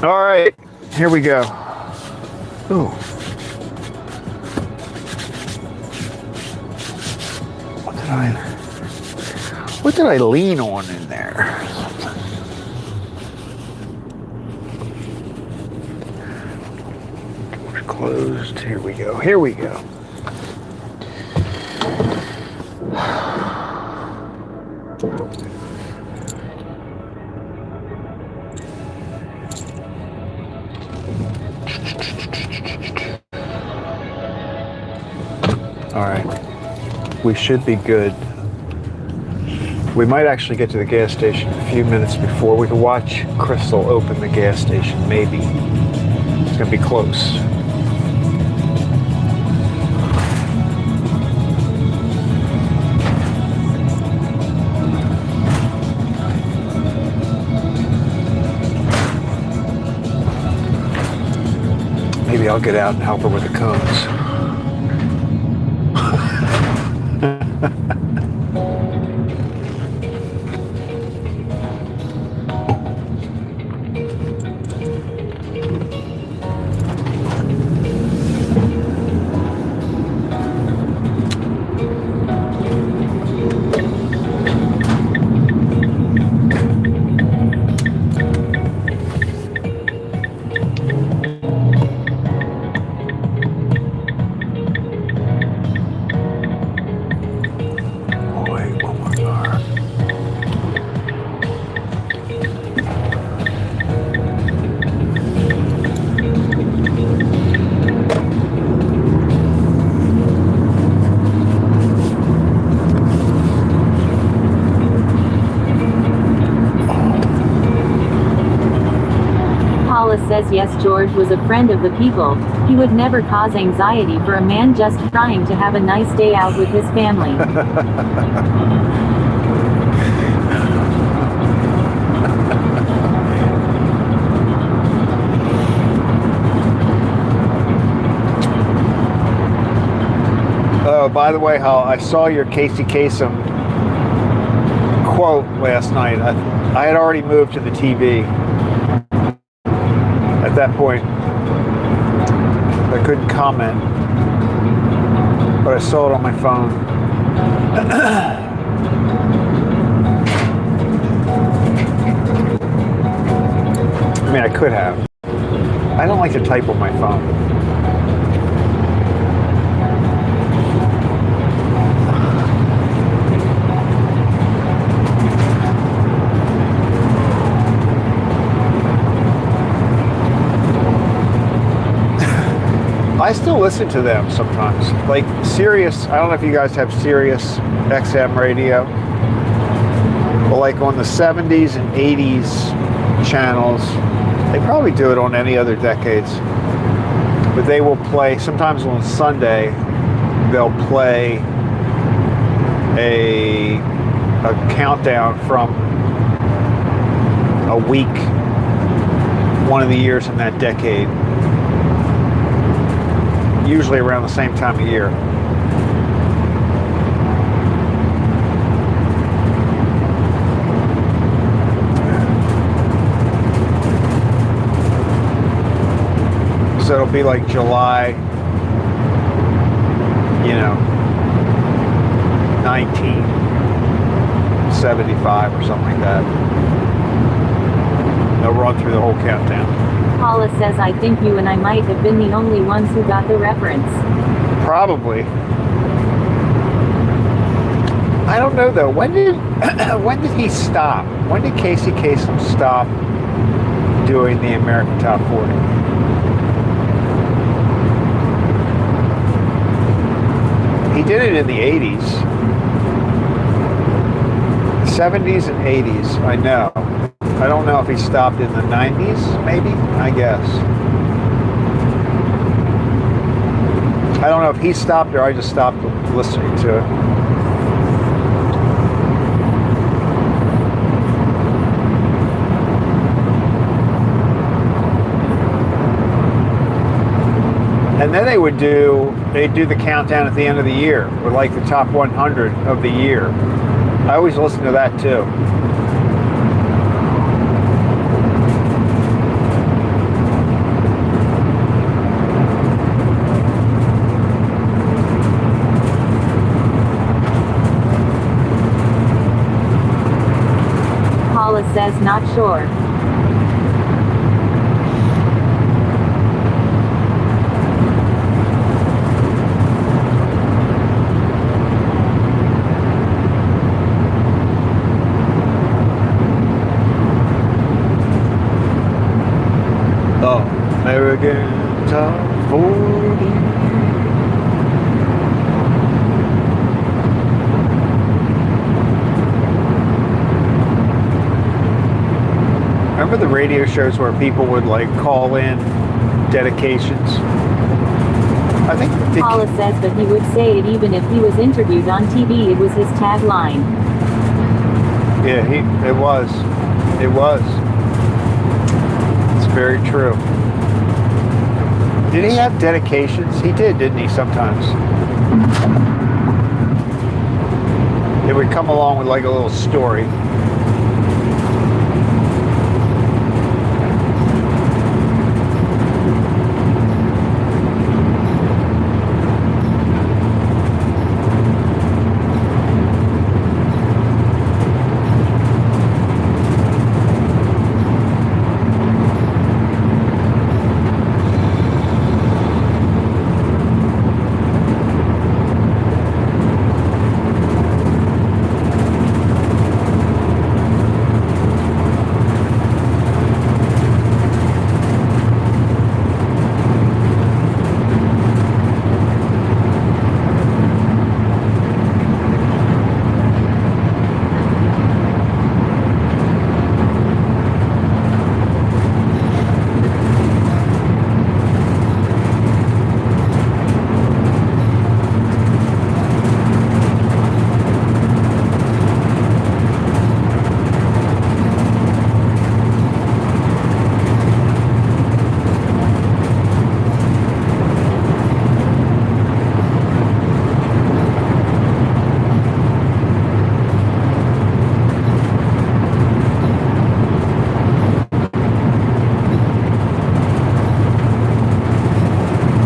All right, here we go. Ooh. What did I lean on in there? Doors closed. Here we go. Here we go. All right. We should be good. We might actually get to the gas station a few minutes before. We can watch Crystal open the gas station, maybe. It's gonna be close. I'll get out and help her with the cones. Says yes, George was a friend of the people. He would never cause anxiety for a man just trying to have a nice day out with his family. Oh, by the way, Hal, I saw your Casey Kasem quote last night. I had already moved to the TV. At that point, I couldn't comment, but I saw it on my phone. I mean, I could have. I don't like to type on my phone. I still listen to them sometimes. Like Sirius, I don't know if you guys have Sirius XM radio, but like on the 70s and 80s channels, they probably do it on any other decades, but they will play, sometimes on Sunday, they'll play a countdown from a week, one of the years in that decade. Usually around the same time of year. So it'll be like July, 1975 or something like that. They'll run through the whole countdown. Paula says, I think you and I might have been the only ones who got the reference. Probably. I don't know though. When did he stop? When did Casey Kasem stop doing the American Top 40? He did it in the 80s. 70s and 80s, I know. I don't know if he stopped in the 90s, maybe, I guess. I don't know if he stopped or I just stopped listening to it. And then they'd do the countdown at the end of the year, with like the top 100 of the year. I always listen to that too. Paula says, not sure. American Top 40. Remember the radio shows where people would like call in dedications? I think Paula says that he would say it even if he was interviewed on TV. It was his tagline. Yeah, it was. It was. It's very true. Did he have dedications? He did, didn't he, sometimes? It would come along with like a little story.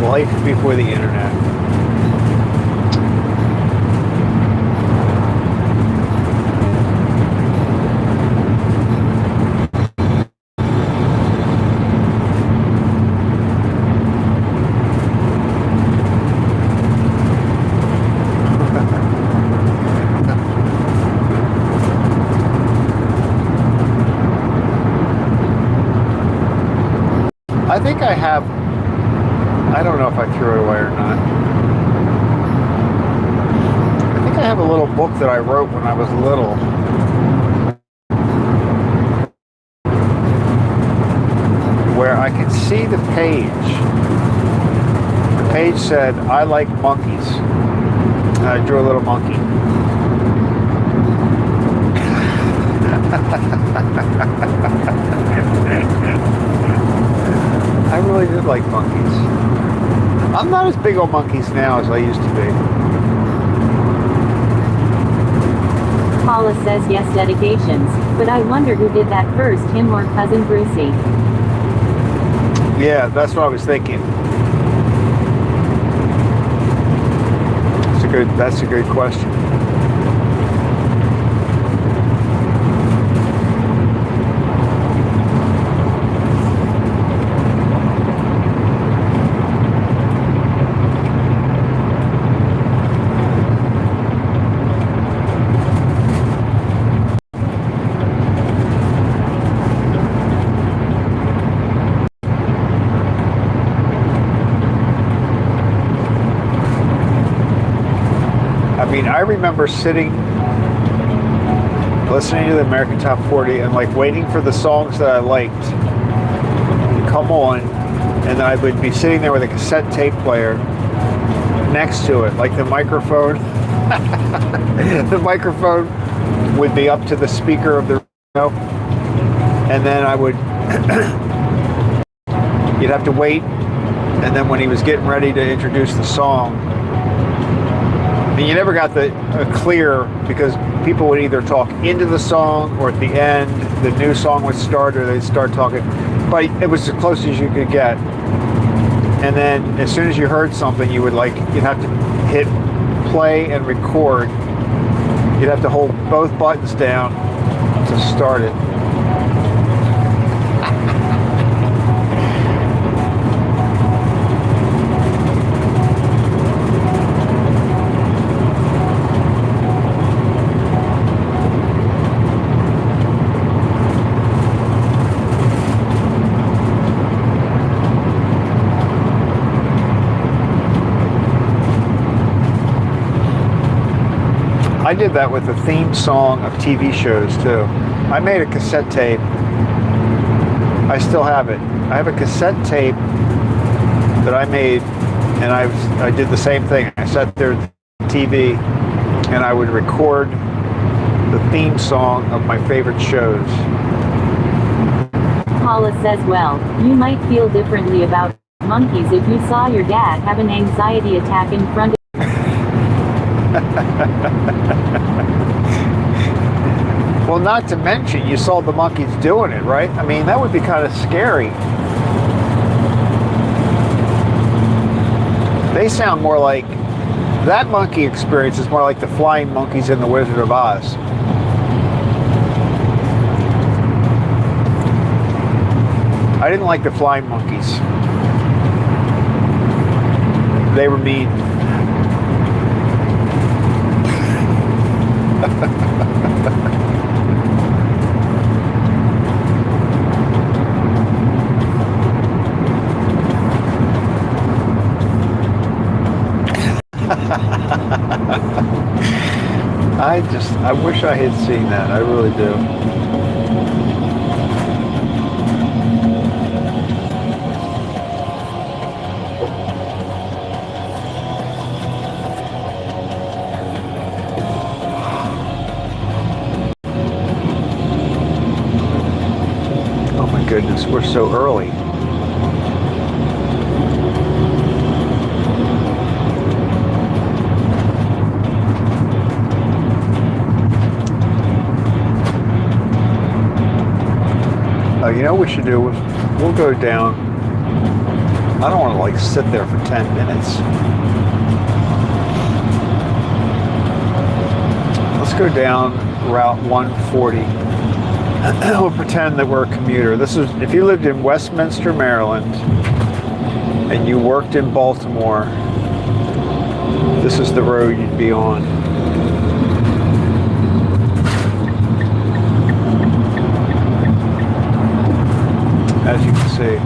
Life before the internet. I think I have. I don't know if I threw it away or not. I think I have a little book that I wrote when I was little. Where I could see the page. The page said, "I like monkeys." And I drew a little monkey. I really did like monkeys. I'm not as big on monkeys now as I used to be. Paula says yes, dedications, but I wonder who did that first, him or Cousin Brucey. Yeah, that's what I was thinking. That's a good question. I remember sitting, listening to the American Top 40 and like waiting for the songs that I liked to come on, and I would be sitting there with a cassette tape player next to it, like the microphone. The microphone would be up to the speaker of the Rhino, and then I would, you'd have to wait, and then when he was getting ready to introduce the song, and you never got the clear, because people would either talk into the song or at the end, the new song would start, or they'd start talking. But it was as close as you could get. And then as soon as you heard something, you'd have to hit play and record. You'd have to hold both buttons down to start it. I did that with the theme song of TV shows too. I made a cassette tape. I still have it. I have a cassette tape that I made, and I did the same thing. I sat there at the TV and I would record the theme song of my favorite shows. Paula says, well, you might feel differently about monkeys if you saw your dad have an anxiety attack in front of Well, not to mention, you saw the monkeys doing it, right? I mean, that would be kind of scary. They sound more like, that monkey experience is more like the flying monkeys in The Wizard of Oz. I didn't like the flying monkeys. They were mean. I wish I had seen that. I really do. Oh my goodness, we're so early. You know what we should do? We'll go down. I don't want to like sit there for 10 minutes. Let's go down Route 140. We'll pretend that we're a commuter. This is if you lived in Westminster, Maryland, and you worked in Baltimore, this is the road you'd be on. As you can see.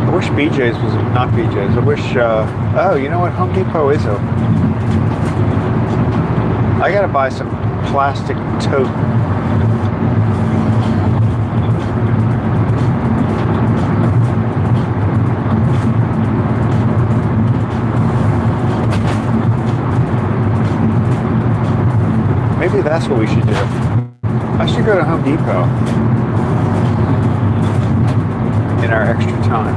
I wish BJ's was, not BJ's, I wish, oh, you know what, Home Depot is open. I gotta buy some plastic tote. Maybe that's what we should do. I should go to Home Depot in our extra time.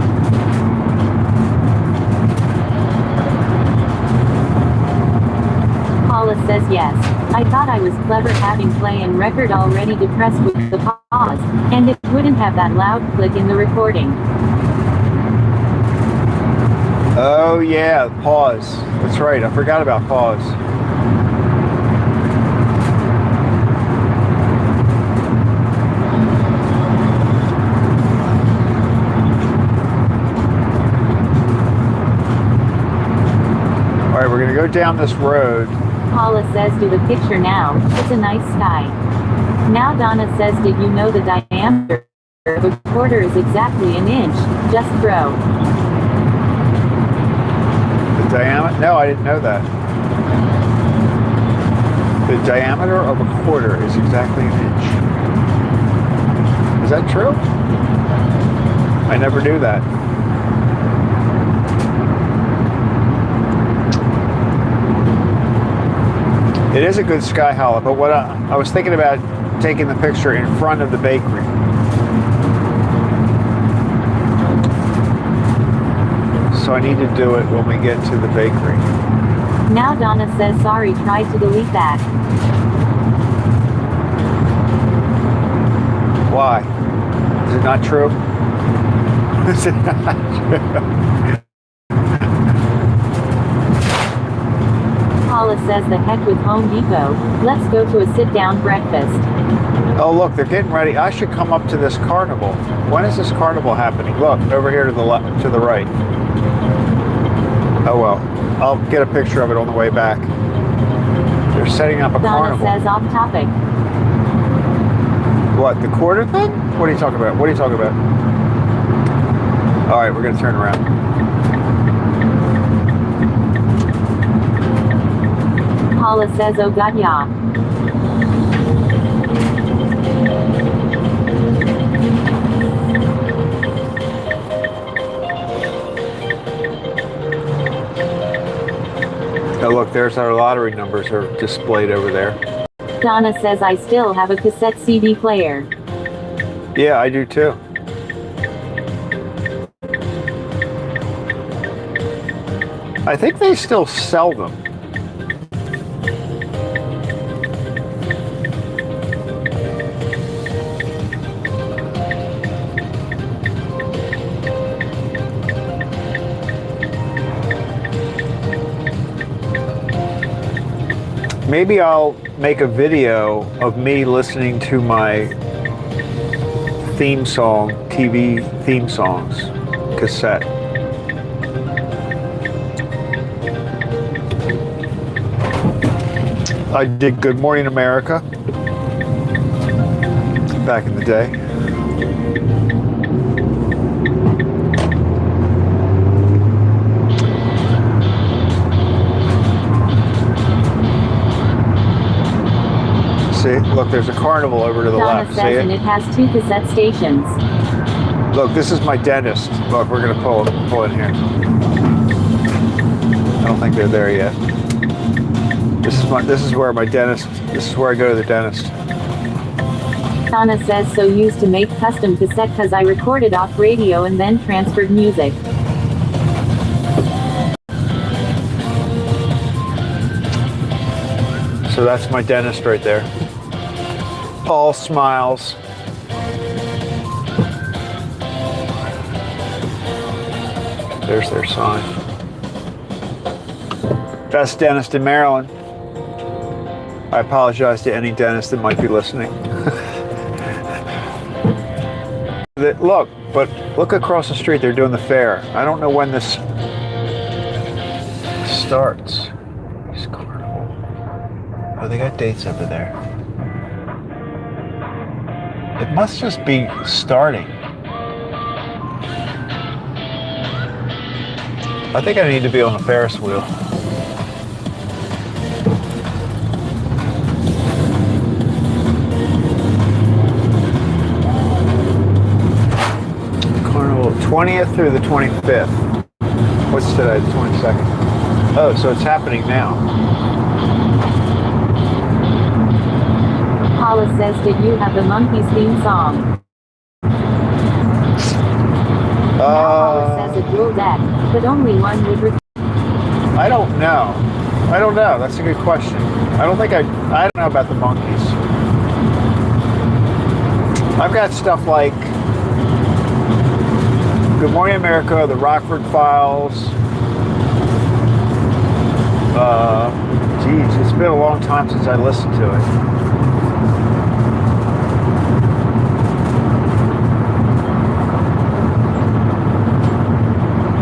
Paula says yes. I thought I was clever having play and record already depressed with the pause, and it wouldn't have that loud click in the recording. Oh yeah, pause. That's right, I forgot about pause. Alright, we're gonna go down this road. Paula says do the picture now, it's a nice sky. Now Donna says did you know the diameter of a quarter is exactly an inch? Just throw. The diameter? No, I didn't know that. The diameter of a quarter is exactly an inch. Is that true? I never knew that. It is a good sky hollow, but what I was thinking about taking the picture in front of the bakery. So I need to do it when we get to the bakery. Now Donna says sorry, tried to delete that. Why? Is it not true? Is it not true? Paula says the heck with Home Depot, let's go to a sit-down breakfast. Oh look, they're getting ready. I should come up to this carnival. When is this carnival happening? Look, over here to the left, to the right. Oh well, I'll get a picture of it on the way back. They're setting up a Donna carnival. says off topic. What, the quarter thing? What are you talking about? What are you talking about? All right, we're gonna turn around. Paula says oh god yeah. there's our lottery numbers are displayed over there. Donna says I still have a cassette CD player. Yeah, I do too. I think they still sell them. Maybe I'll make a video of me listening to my theme song, TV theme songs, cassette. I did Good Morning America back in the day. See, look, there's a Carnival over to the Donna left. says, See and it? it has 2 cassette stations. Look, this is my dentist. Look, we're gonna pull in here. I don't think they're there yet. This is where my dentist. This is where I go to the dentist. Donna says so used to make custom cassette cause I recorded off radio and then transferred music. So that's my dentist right there. All smiles. There's their sign. Best dentist in Maryland. I apologize to any dentist that might be listening. Look across the street. They're doing the fair. I don't know when this starts. It's Carnival. Oh, they got dates over there. It must just be starting. I think I need to be on a Ferris wheel. Carnival, 20th through the 25th. What's today, the 22nd? Oh, so it's happening now. Paula says, did you have the Monkeys theme song? Paula says it will deck, but only one would I don't know. That's a good question. I don't know about the Monkeys. I've got stuff like Good Morning America, The Rockford Files. Geez, it's been a long time since I listened to it.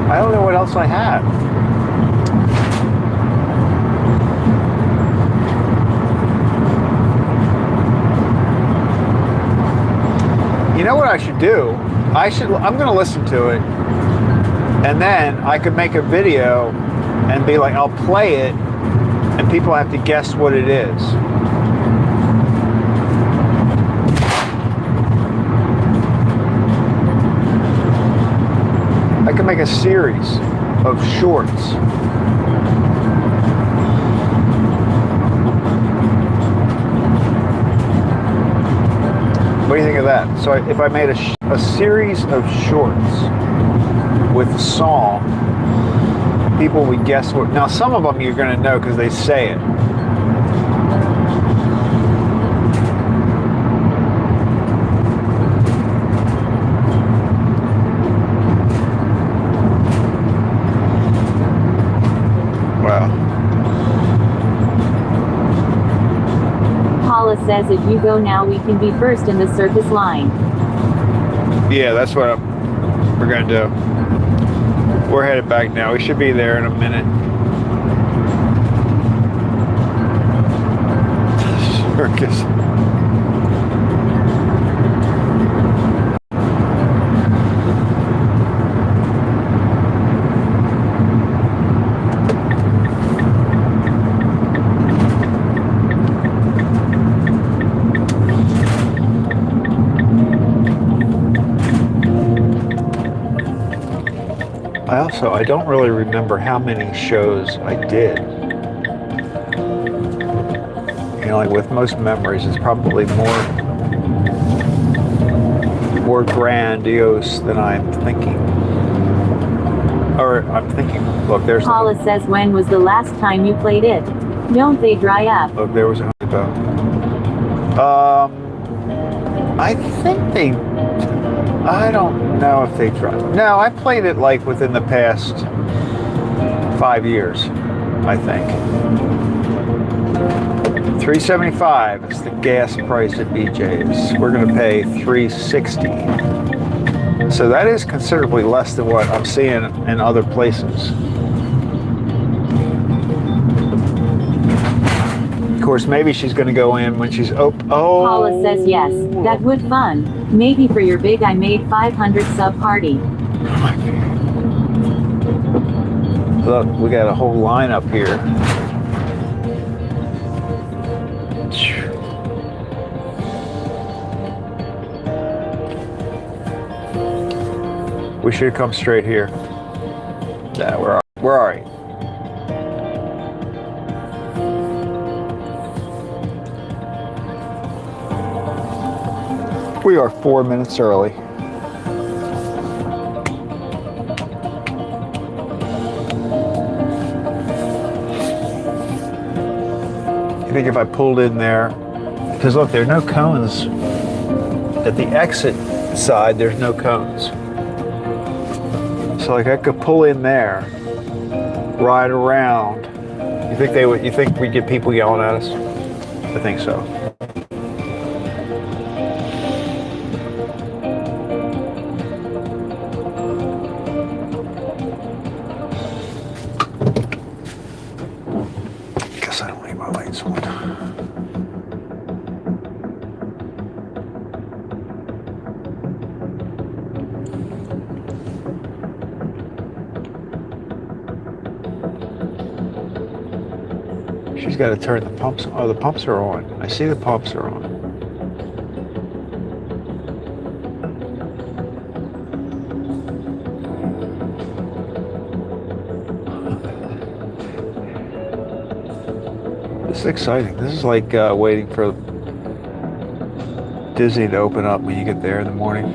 I don't know what else I have. You know what I should do? I'm going to listen to it, and then I could make a video and be like, I'll play it, and people have to guess what it is. I could make a series of shorts. What do you think of that? So if I made a series of shorts with a song, people would guess what. Now some of them you're going to know because they say it. Wow. Paula says if you go now we can be first in the circus line. Yeah, that's what we're going to do. We're headed back now. We should be there in a minute. Circus. I don't really remember how many shows I did. feeling with most memories, it's probably more grandiose than I'm thinking. Or I'm thinking, look, there's Paula says, when was the last time you played it? Don't they dry up? look, there was a honeybow. I think they, I don't know if they tried. No, I played it like within the past 5 years, I think. $3.75 is the gas price at BJ's. We're going to pay $3.60. So that is considerably less than what I'm seeing in other places. Of course, maybe she's going to go in when she's Paula says yes, that would fun. Maybe for your big I made 500 sub party. Look, we got a whole lineup here. We should come straight here. Yeah, we're all right. We are 4 minutes early. I think if I pulled in there, because look, there are no cones. At the exit side, there's no cones. So like I could pull in there, ride around. You think we'd get people yelling at us? I think so. Guess I don't leave my lights on. She's got to turn the pumps. Oh, the pumps are on. I see the pumps are on. This is exciting. This is like waiting for Disney to open up when you get there in the morning.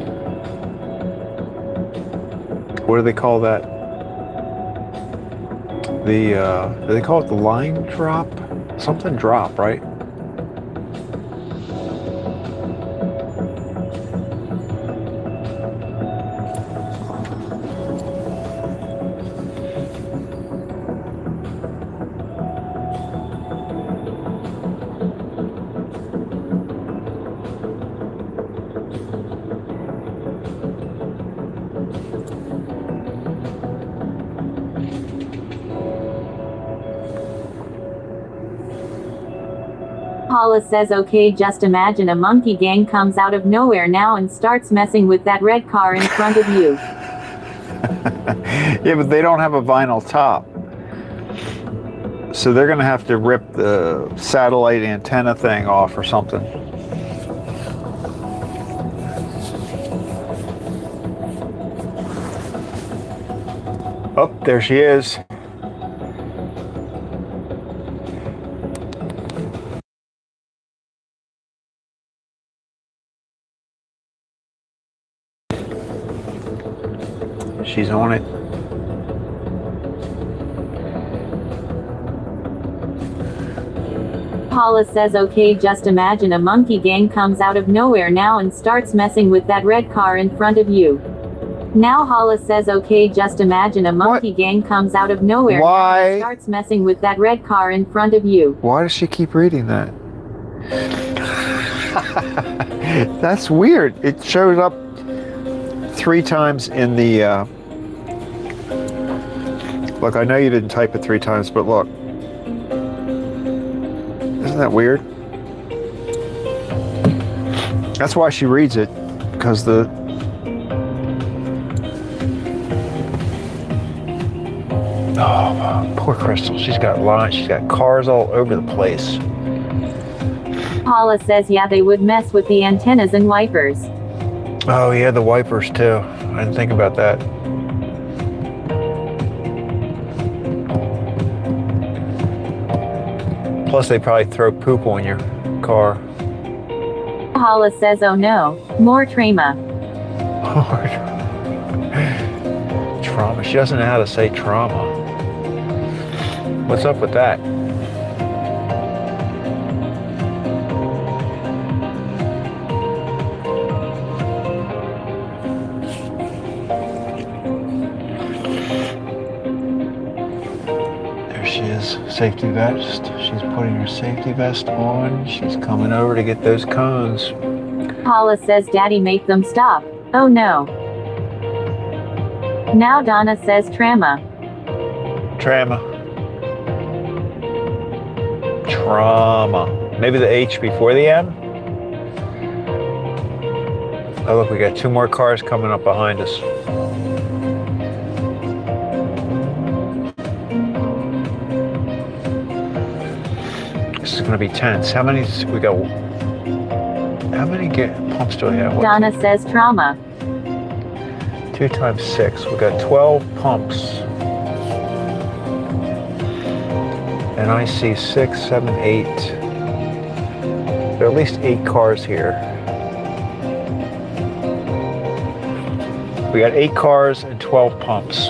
What do they call that? Do they call it the line drop? Something drop, right? Paula says, okay, just imagine a monkey gang comes out of nowhere now and starts messing with that red car in front of you. Yeah, but they don't have a vinyl top. So they're going to have to rip the satellite antenna thing off or something. Oh, there she is. She's on it. Paula says, okay, just imagine a monkey gang comes out of nowhere now and starts messing with that red car in front of you. Now Paula says, okay, just imagine a monkey gang comes out of nowhere now and starts messing with that red car in front of you. Why does she keep reading that? That's weird. It showed up 3 times in the look, I know you didn't type it 3 times, but look. Isn't that weird? That's why she reads it, because the oh, poor Crystal. She's got lines. She's got cars all over the place. Paula says, yeah, they would mess with the antennas and wipers. Oh yeah, the wipers too. I didn't think about that. Plus, they probably throw poop on your car. Hala says, oh no, more trauma. Trauma. She doesn't know how to say trauma. What's up with that? There she is. Safety vest. She's putting her safety vest on. She's coming over to get those cones. Hala says, Daddy, make them stop. Oh no. Now Donna says, trauma. Trauma. Trauma. Maybe the H before the M? Oh look, we got 2 more cars coming up behind us. This is gonna be tense. How many we got? How many pumps do we have? Donna says, trauma. 2 times 6. We got 12 pumps. And I see 6, 7, 8. There are at least 8 cars here. We got 8 cars and 12 pumps.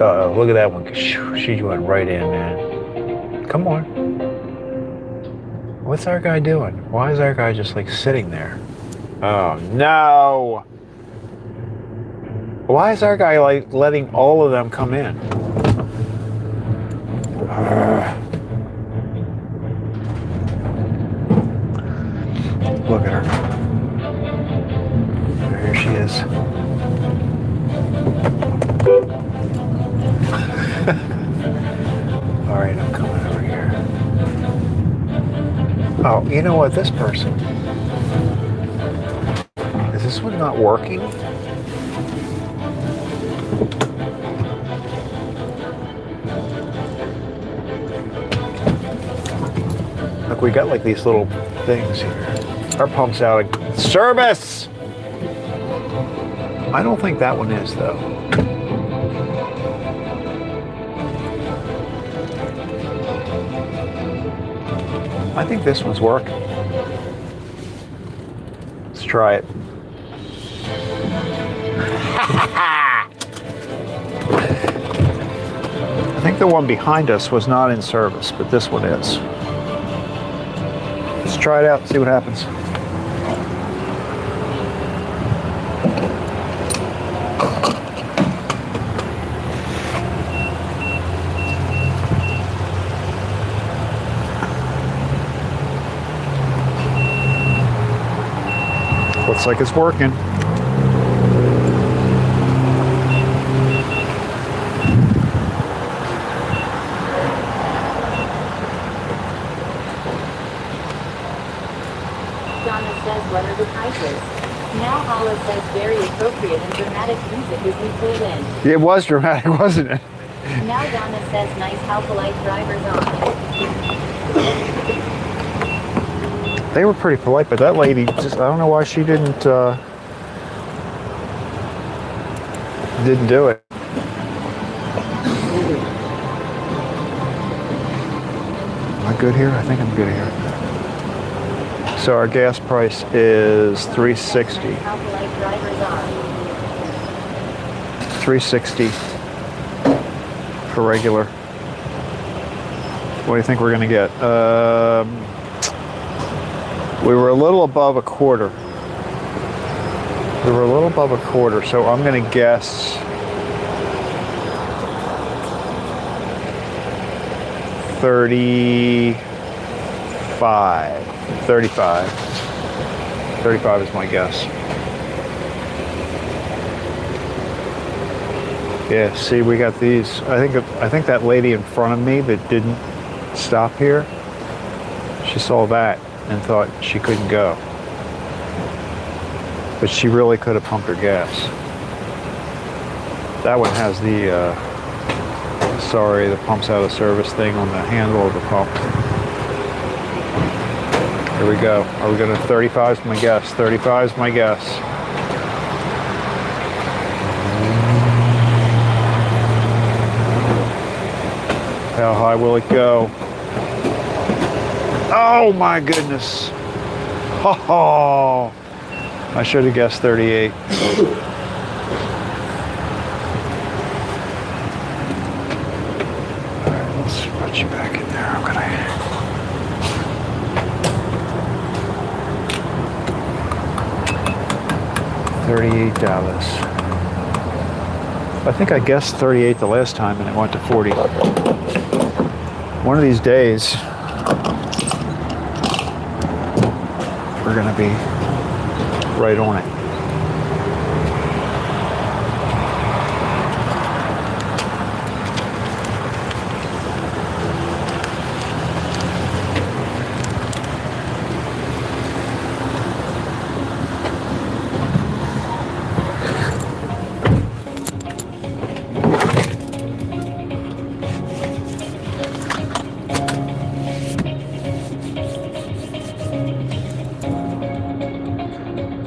Uh-oh, look at that one. She went right in, man. Come on. What's our guy doing? Why is our guy just like sitting there? Oh no! Why is our guy like letting all of them come in? Look at her. There she is. All right, I'm coming over here. Oh, you know what? This person. Is this one not working? Look, we got like these little things here. Our pump's out of service! I don't think that one is, though. I think this one's working. Let's try it. I think the one behind us was not in service, but this one is. Let's try it out and see what happens. Looks like it's working. Donna says, what are the prices? Now Hala says, very appropriate and dramatic music as we pull in. It was dramatic, wasn't it? Now Donna says, nice how polite drivers are. They were pretty polite, but that lady just, I don't know why she didn't do it. Am I good here? I think I'm good here. So our gas price is $3.60. How polite drivers are. $3.60 for regular. What do you think we're gonna get? We were a little above a quarter. So I'm gonna guess $35 is my guess. Yeah, see, we got these. I think that lady in front of me that didn't stop here, she saw that and thought she couldn't go. But she really could have pumped her gas. That one has the, the pump's out of service thing on the handle of the pump. Here we go. Are we going to 35 is my guess. 35 is my guess. How high will it go? Oh my goodness. Oh, I should have guessed 38. Let's put you back in there. I'm gonna. $38. I think I guessed 38 the last time and it went to 40. One of these days, we're gonna be right on it.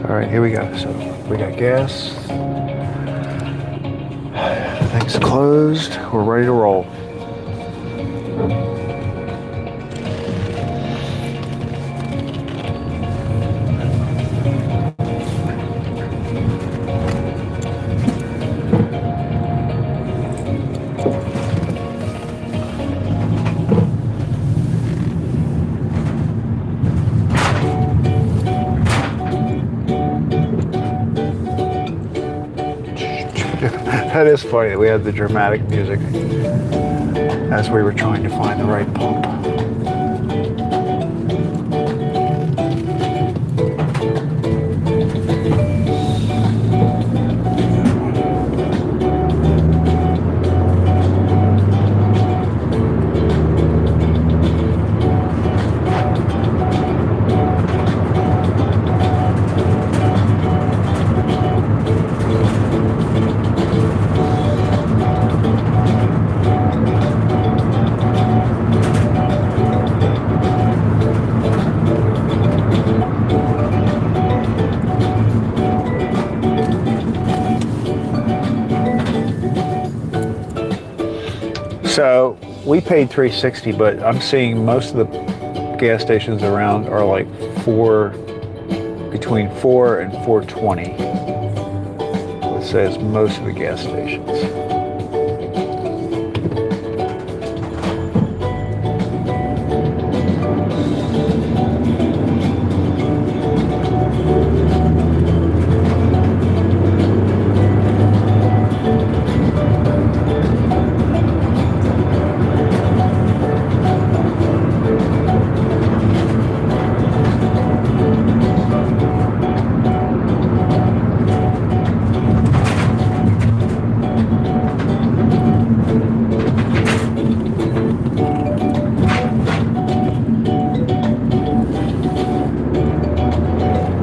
All right, here we go. So we got gas. Things closed. We're ready to roll. That is funny that we had the dramatic music as we were trying to find the right pump. So we paid $3.60, but I'm seeing most of the gas stations around are like between $4 and $4.20. It says most of the gas stations.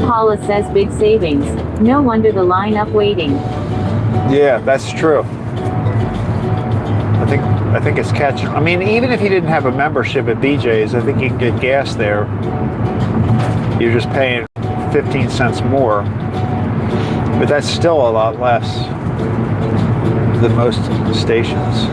Paula says big savings. No wonder the line up waiting. Yeah, that's true. I think it's catching. I mean, even if you didn't have a membership at BJ's, I think you can get gas there. You're just paying 15 cents more, but that's still a lot less than most stations.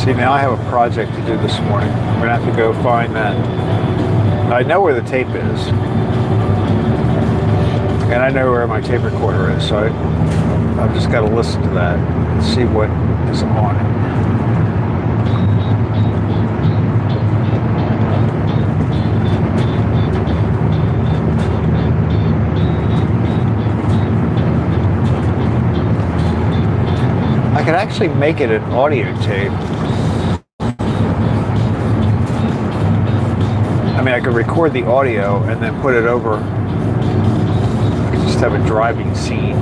See, now I have a project to do this morning. I'm gonna have to go find that. I know where the tape is. And I know where my tape recorder is, so I've just got to listen to that and see what is on it. I could actually make it an audio tape. I mean, I could record the audio and then put it over. I could just have a driving scene.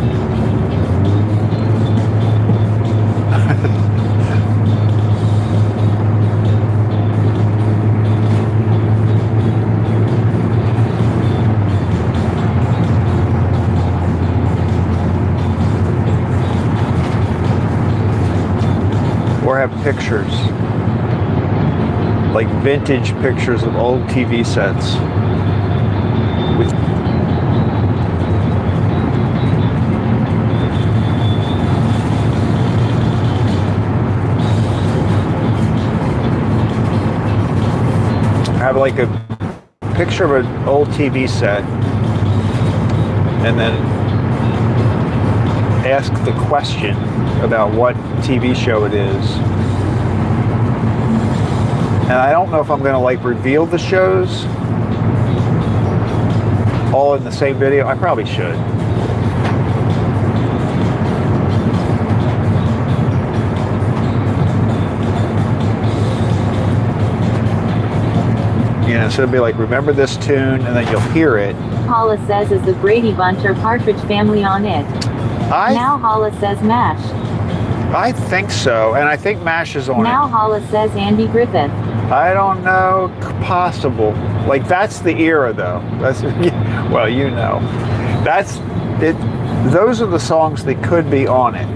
Or have pictures, like vintage pictures of old TV sets. With have like a picture of an old TV set, and then ask the question about what TV show it is. And I don't know if I'm going to like reveal the shows all in the same video. I probably should. You know, so it'll be like, remember this tune, and then you'll hear it. Paula says, is the Brady Bunch or Partridge Family on it? Now Paula says MASH. I think so, and I think MASH is on Now it. Paula says Andy Griffith. I don't know, possible. Like, that's the era, though. That's, well, you know. That's it. Those are the songs that could be on it.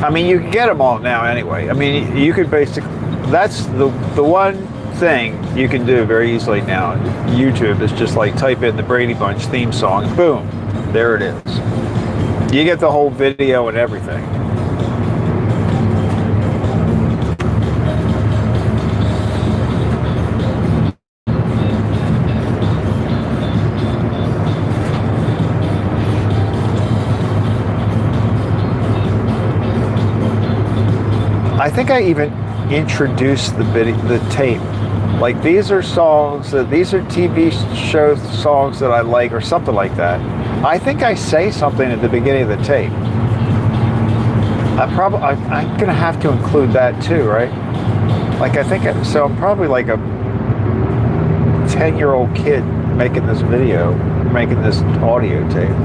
I mean, you can get them all now anyway. I mean, you could basically, that's the one thing you can do very easily now. YouTube is just like type in the Brady Bunch theme song, and boom, there it is. You get the whole video and everything. I think I even introduced the tape. Like, these are songs these are TV show songs that I like, or something like that. I think I say something at the beginning of the tape. I'm gonna have to include that too, right? Like, so I'm probably like a 10-year-old kid making this video, making this audio tape.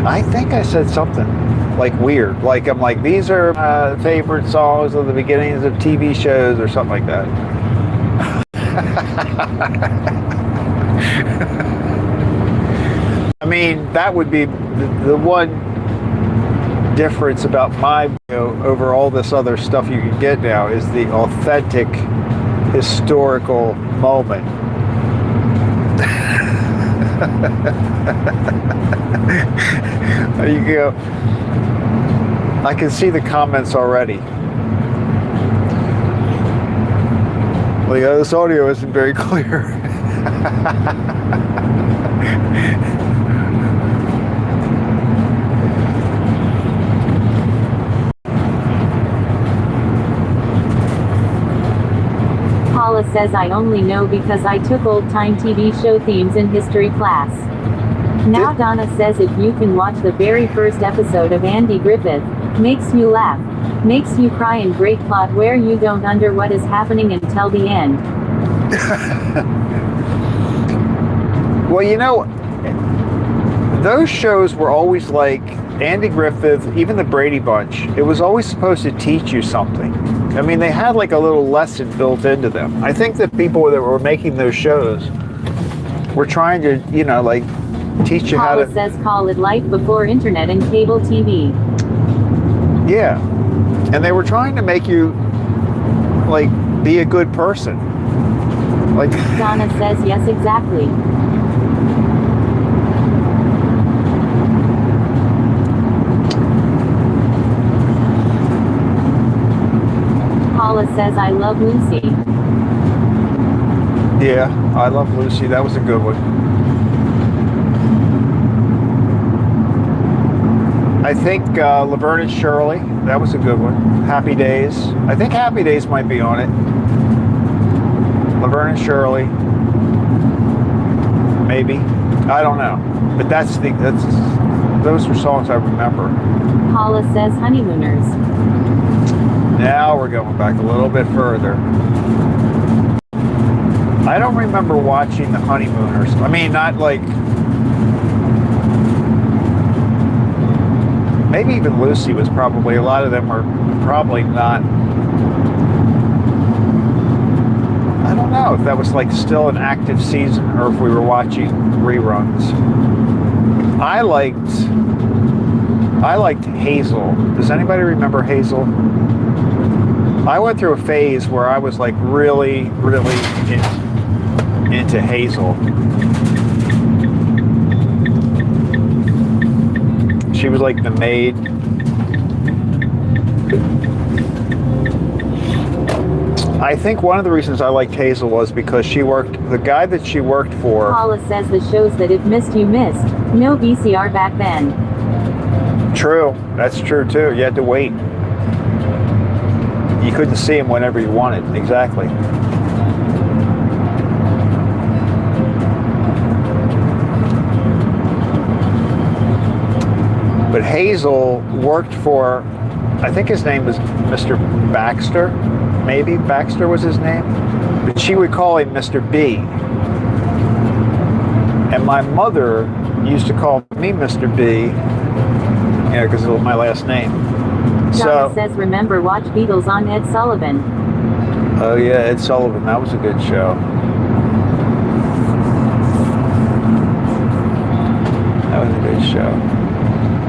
I think I said something like weird. Like, I'm like, these are my favorite songs of the beginnings of TV shows, or something like that. I mean, that would be the one difference about my video over all this other stuff you can get now, is the authentic historical moment. There you go. I can see the comments already. Like, oh, this audio isn't very clear. Paula says, I only know because I took old-time TV show themes in history class. Now Donna says, if you can watch the very first episode of Andy Griffith, makes you laugh, makes you cry, and great plot where you don't under what is happening until the end. Well, you know, those shows were always like Andy Griffith, even the Brady Bunch. It was always supposed to teach you something. I mean, they had like a little lesson built into them. I think that people that were making those shows were trying to, you know, like, teach you how to... Paula says, call it life before internet and cable TV. Yeah. And they were trying to make you, like, be a good person. Like, Donna says yes, exactly. Paula says I love Lucy. yeah, I love Lucy. That was a good one. I think Laverne and Shirley. That was a good one. Happy Days. I think Happy Days might be on it. Laverne and Shirley. Maybe. I don't know. But those are songs I remember. Paula says Honeymooners. Now we're going back a little bit further. I don't remember watching The Honeymooners. I mean, not like... Maybe even Lucy was probably... A lot of them were probably not... I don't know if that was like still an active season or if we were watching reruns. I liked Hazel. Does anybody remember Hazel? I went through a phase where I was like really into Hazel. She was like the maid. I think one of the reasons I liked Hazel was because the guy that she worked for... Paula says the shows that if missed you missed. No VCR back then. True. That's true too. You had to wait. You couldn't see him whenever you wanted. Exactly. But Hazel worked for, I think his name was Mr. Baxter. Maybe Baxter was his name. But she would call him Mr. B. And my mother used to call me Mr. B, because it was my last name. Donna says remember watch Beatles on Ed Sullivan. Oh yeah, Ed Sullivan. That was a good show. That was a good show.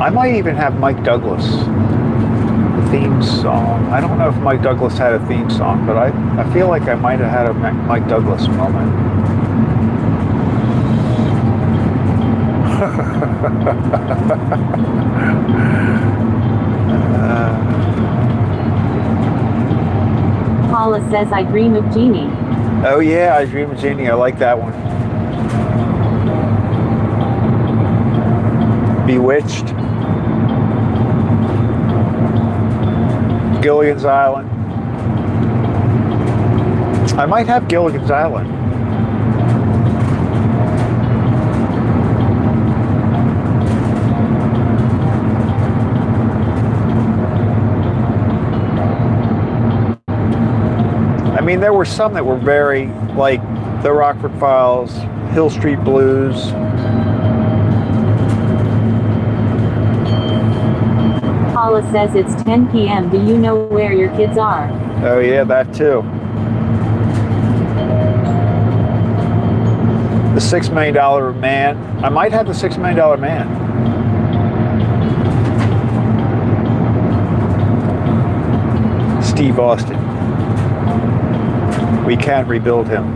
I might even have Mike Douglas. The theme song. I don't know if Mike Douglas had a theme song, but I feel like I might have had a Mike Douglas moment. Paula says I dream of Jeannie. Oh yeah, I Dream of Jeannie. I like that one. Bewitched. Gilligan's Island. I might have Gilligan's Island. I mean, there were some that were very, like The Rockford Files, Hill Street Blues. Paula says it's 10 p.m. Do you know where your kids are? Oh yeah, that too. The $6 Million Man. I might have the $6 Million Man. Steve Austin. We can rebuild him.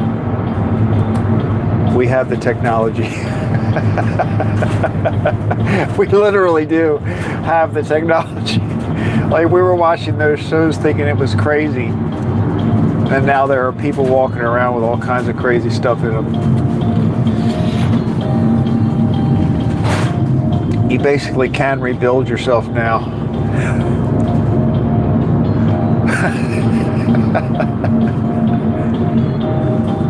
We have the technology. We literally do have the technology. Like, we were watching those shows thinking it was crazy. And now there are people walking around with all kinds of crazy stuff in them. You basically can rebuild yourself now.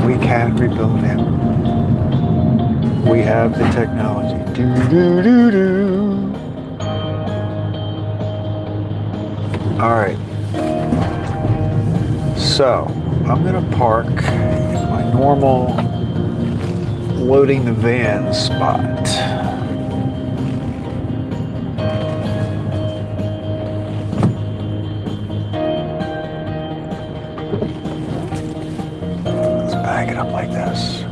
We can rebuild him. We have the technology. Do, do, do, do. All right. So, I'm going to park in my normal loading the van spot. Let's bag it up like this.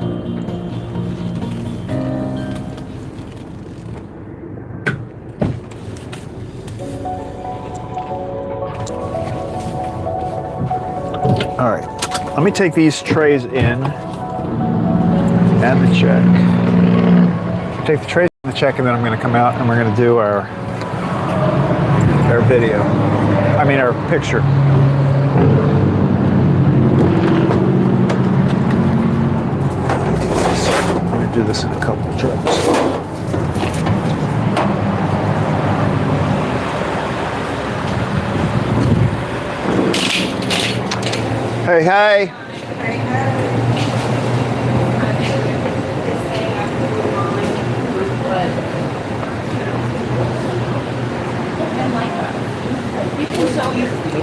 All right. Let me take these trays in and the check. Take the trays and the check, and then I'm going to come out and we're going to do our video. I mean our picture. I'm going to do this in a couple of trips. Hey, hey.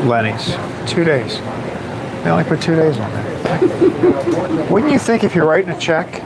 Lenny's. 2 days. They only put 2 days on there. Wouldn't you think if you're writing a check?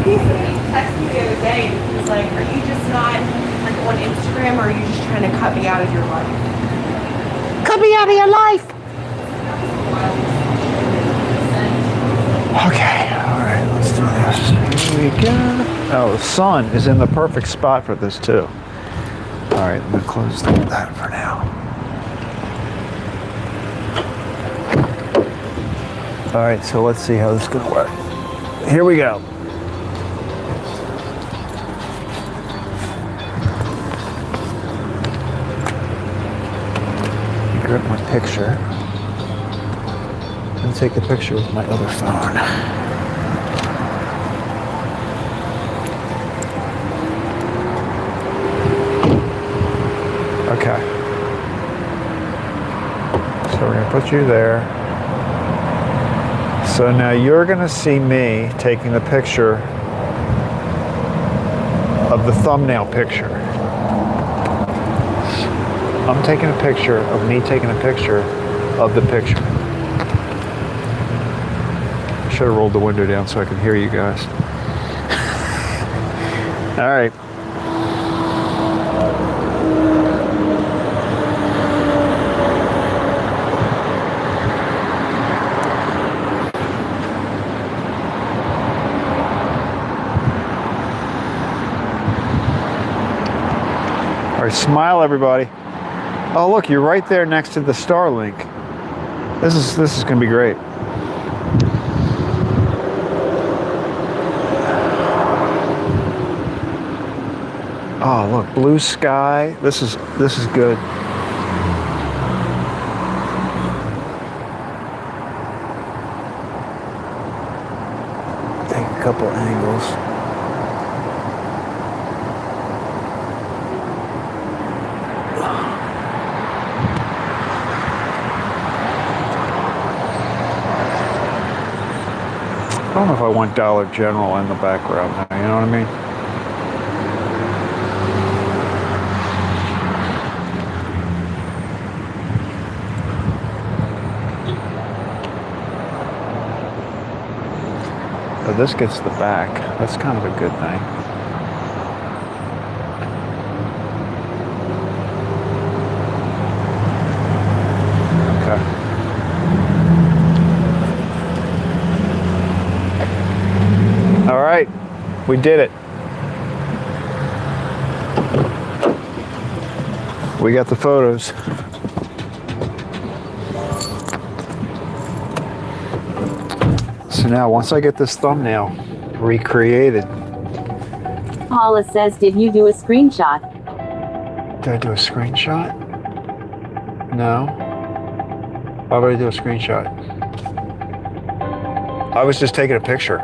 He texted me the other day and he was like, are you just not like on Instagram or are you just trying to cut me out of your life? Cut me out of your life! Okay, alright, let's do this. Here we go. Oh, the sun is in the perfect spot for this too. Alright, I'm going to close that for now. Alright, so let's see how this is going to work. Here we go. Grab my picture and take a picture with my other phone. Okay. So we're going to put you there. So now you're going to see me taking the picture of the thumbnail picture. I'm taking a picture of me taking a picture of the picture. I should have rolled the window down so I could hear you guys. All right. All right, smile everybody. Oh, look, you're right there next to the Starlink. This is going to be great. Oh, look, blue sky. This is good. Take a couple angles. I don't know if I want Dollar General in the background now, you know what I mean? But this gets the back. That's kind of a good thing. All right, we did it. We got the photos. So now, once I get this thumbnail recreated. Paula says, did you do a screenshot? Did I do a screenshot? No. Why would I do a screenshot? I was just taking a picture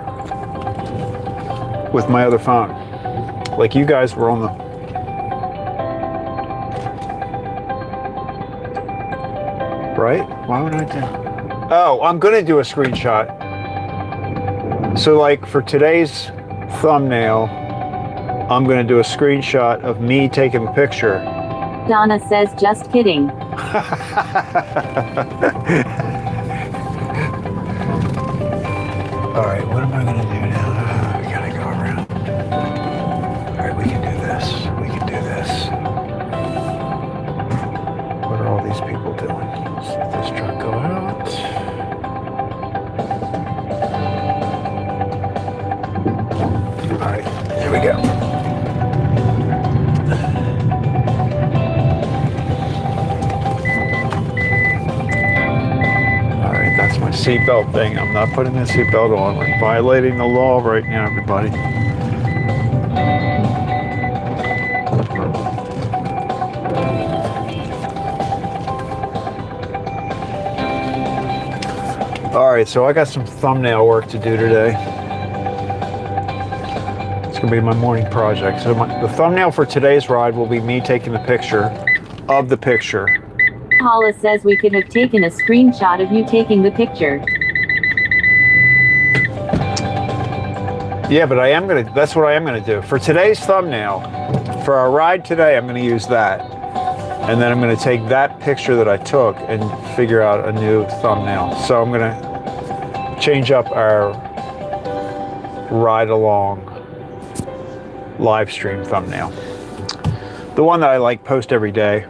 with my other phone. Like you guys were on the... Right? Why would I do... Oh, I'm gonna do a screenshot. So like for today's thumbnail, I'm gonna do a screenshot of me taking a picture. Donna says, just kidding. All right, what am I gonna do now? We gotta go around. All right, we can do this. We can do this. What are all these people doing? Let's let this truck go out. All right, here we go. All right, that's my seatbelt thing. I'm not putting the seatbelt on. We're violating the law right now, everybody. All right, so I got some thumbnail work to do today. It's gonna be my morning project. So the thumbnail for today's ride will be me taking the picture of the picture. Paula says we could have taken a screenshot of you taking the picture. Yeah, but that's what I am gonna do. For today's thumbnail, for our ride today, I'm gonna use that. And then I'm gonna take that picture that I took and figure out a new thumbnail. So I'm gonna change up our ride along live stream thumbnail. The one that I like post every day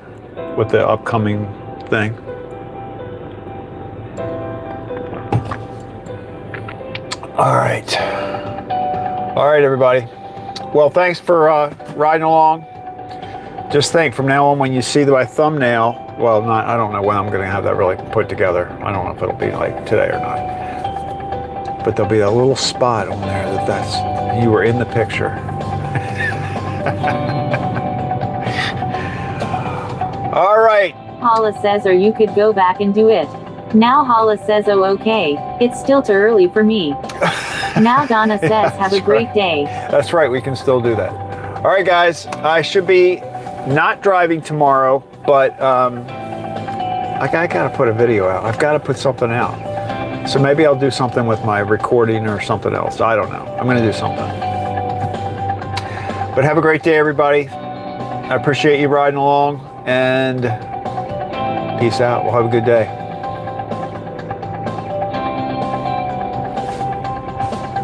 with the upcoming thing. All right, everybody. Well, thanks for riding along. Just think, from now on, when you see my thumbnail, well, I don't know when I'm going to have that really put together. I don't know if it'll be like today or not. But there'll be a little spot on there that's you were in the picture. All right. Paula says, or you could go back and do it. Now Paula says, oh, okay. It's still too early for me. Now Donna says, have a great day. That's right. We can still do that. All right, guys. I should be not driving tomorrow, but I got to put a video out. I've got to put something out. So maybe I'll do something with my recording or something else. I don't know. I'm going to do something. But have a great day, everybody. I appreciate you riding along, and peace out. We'll have a good day.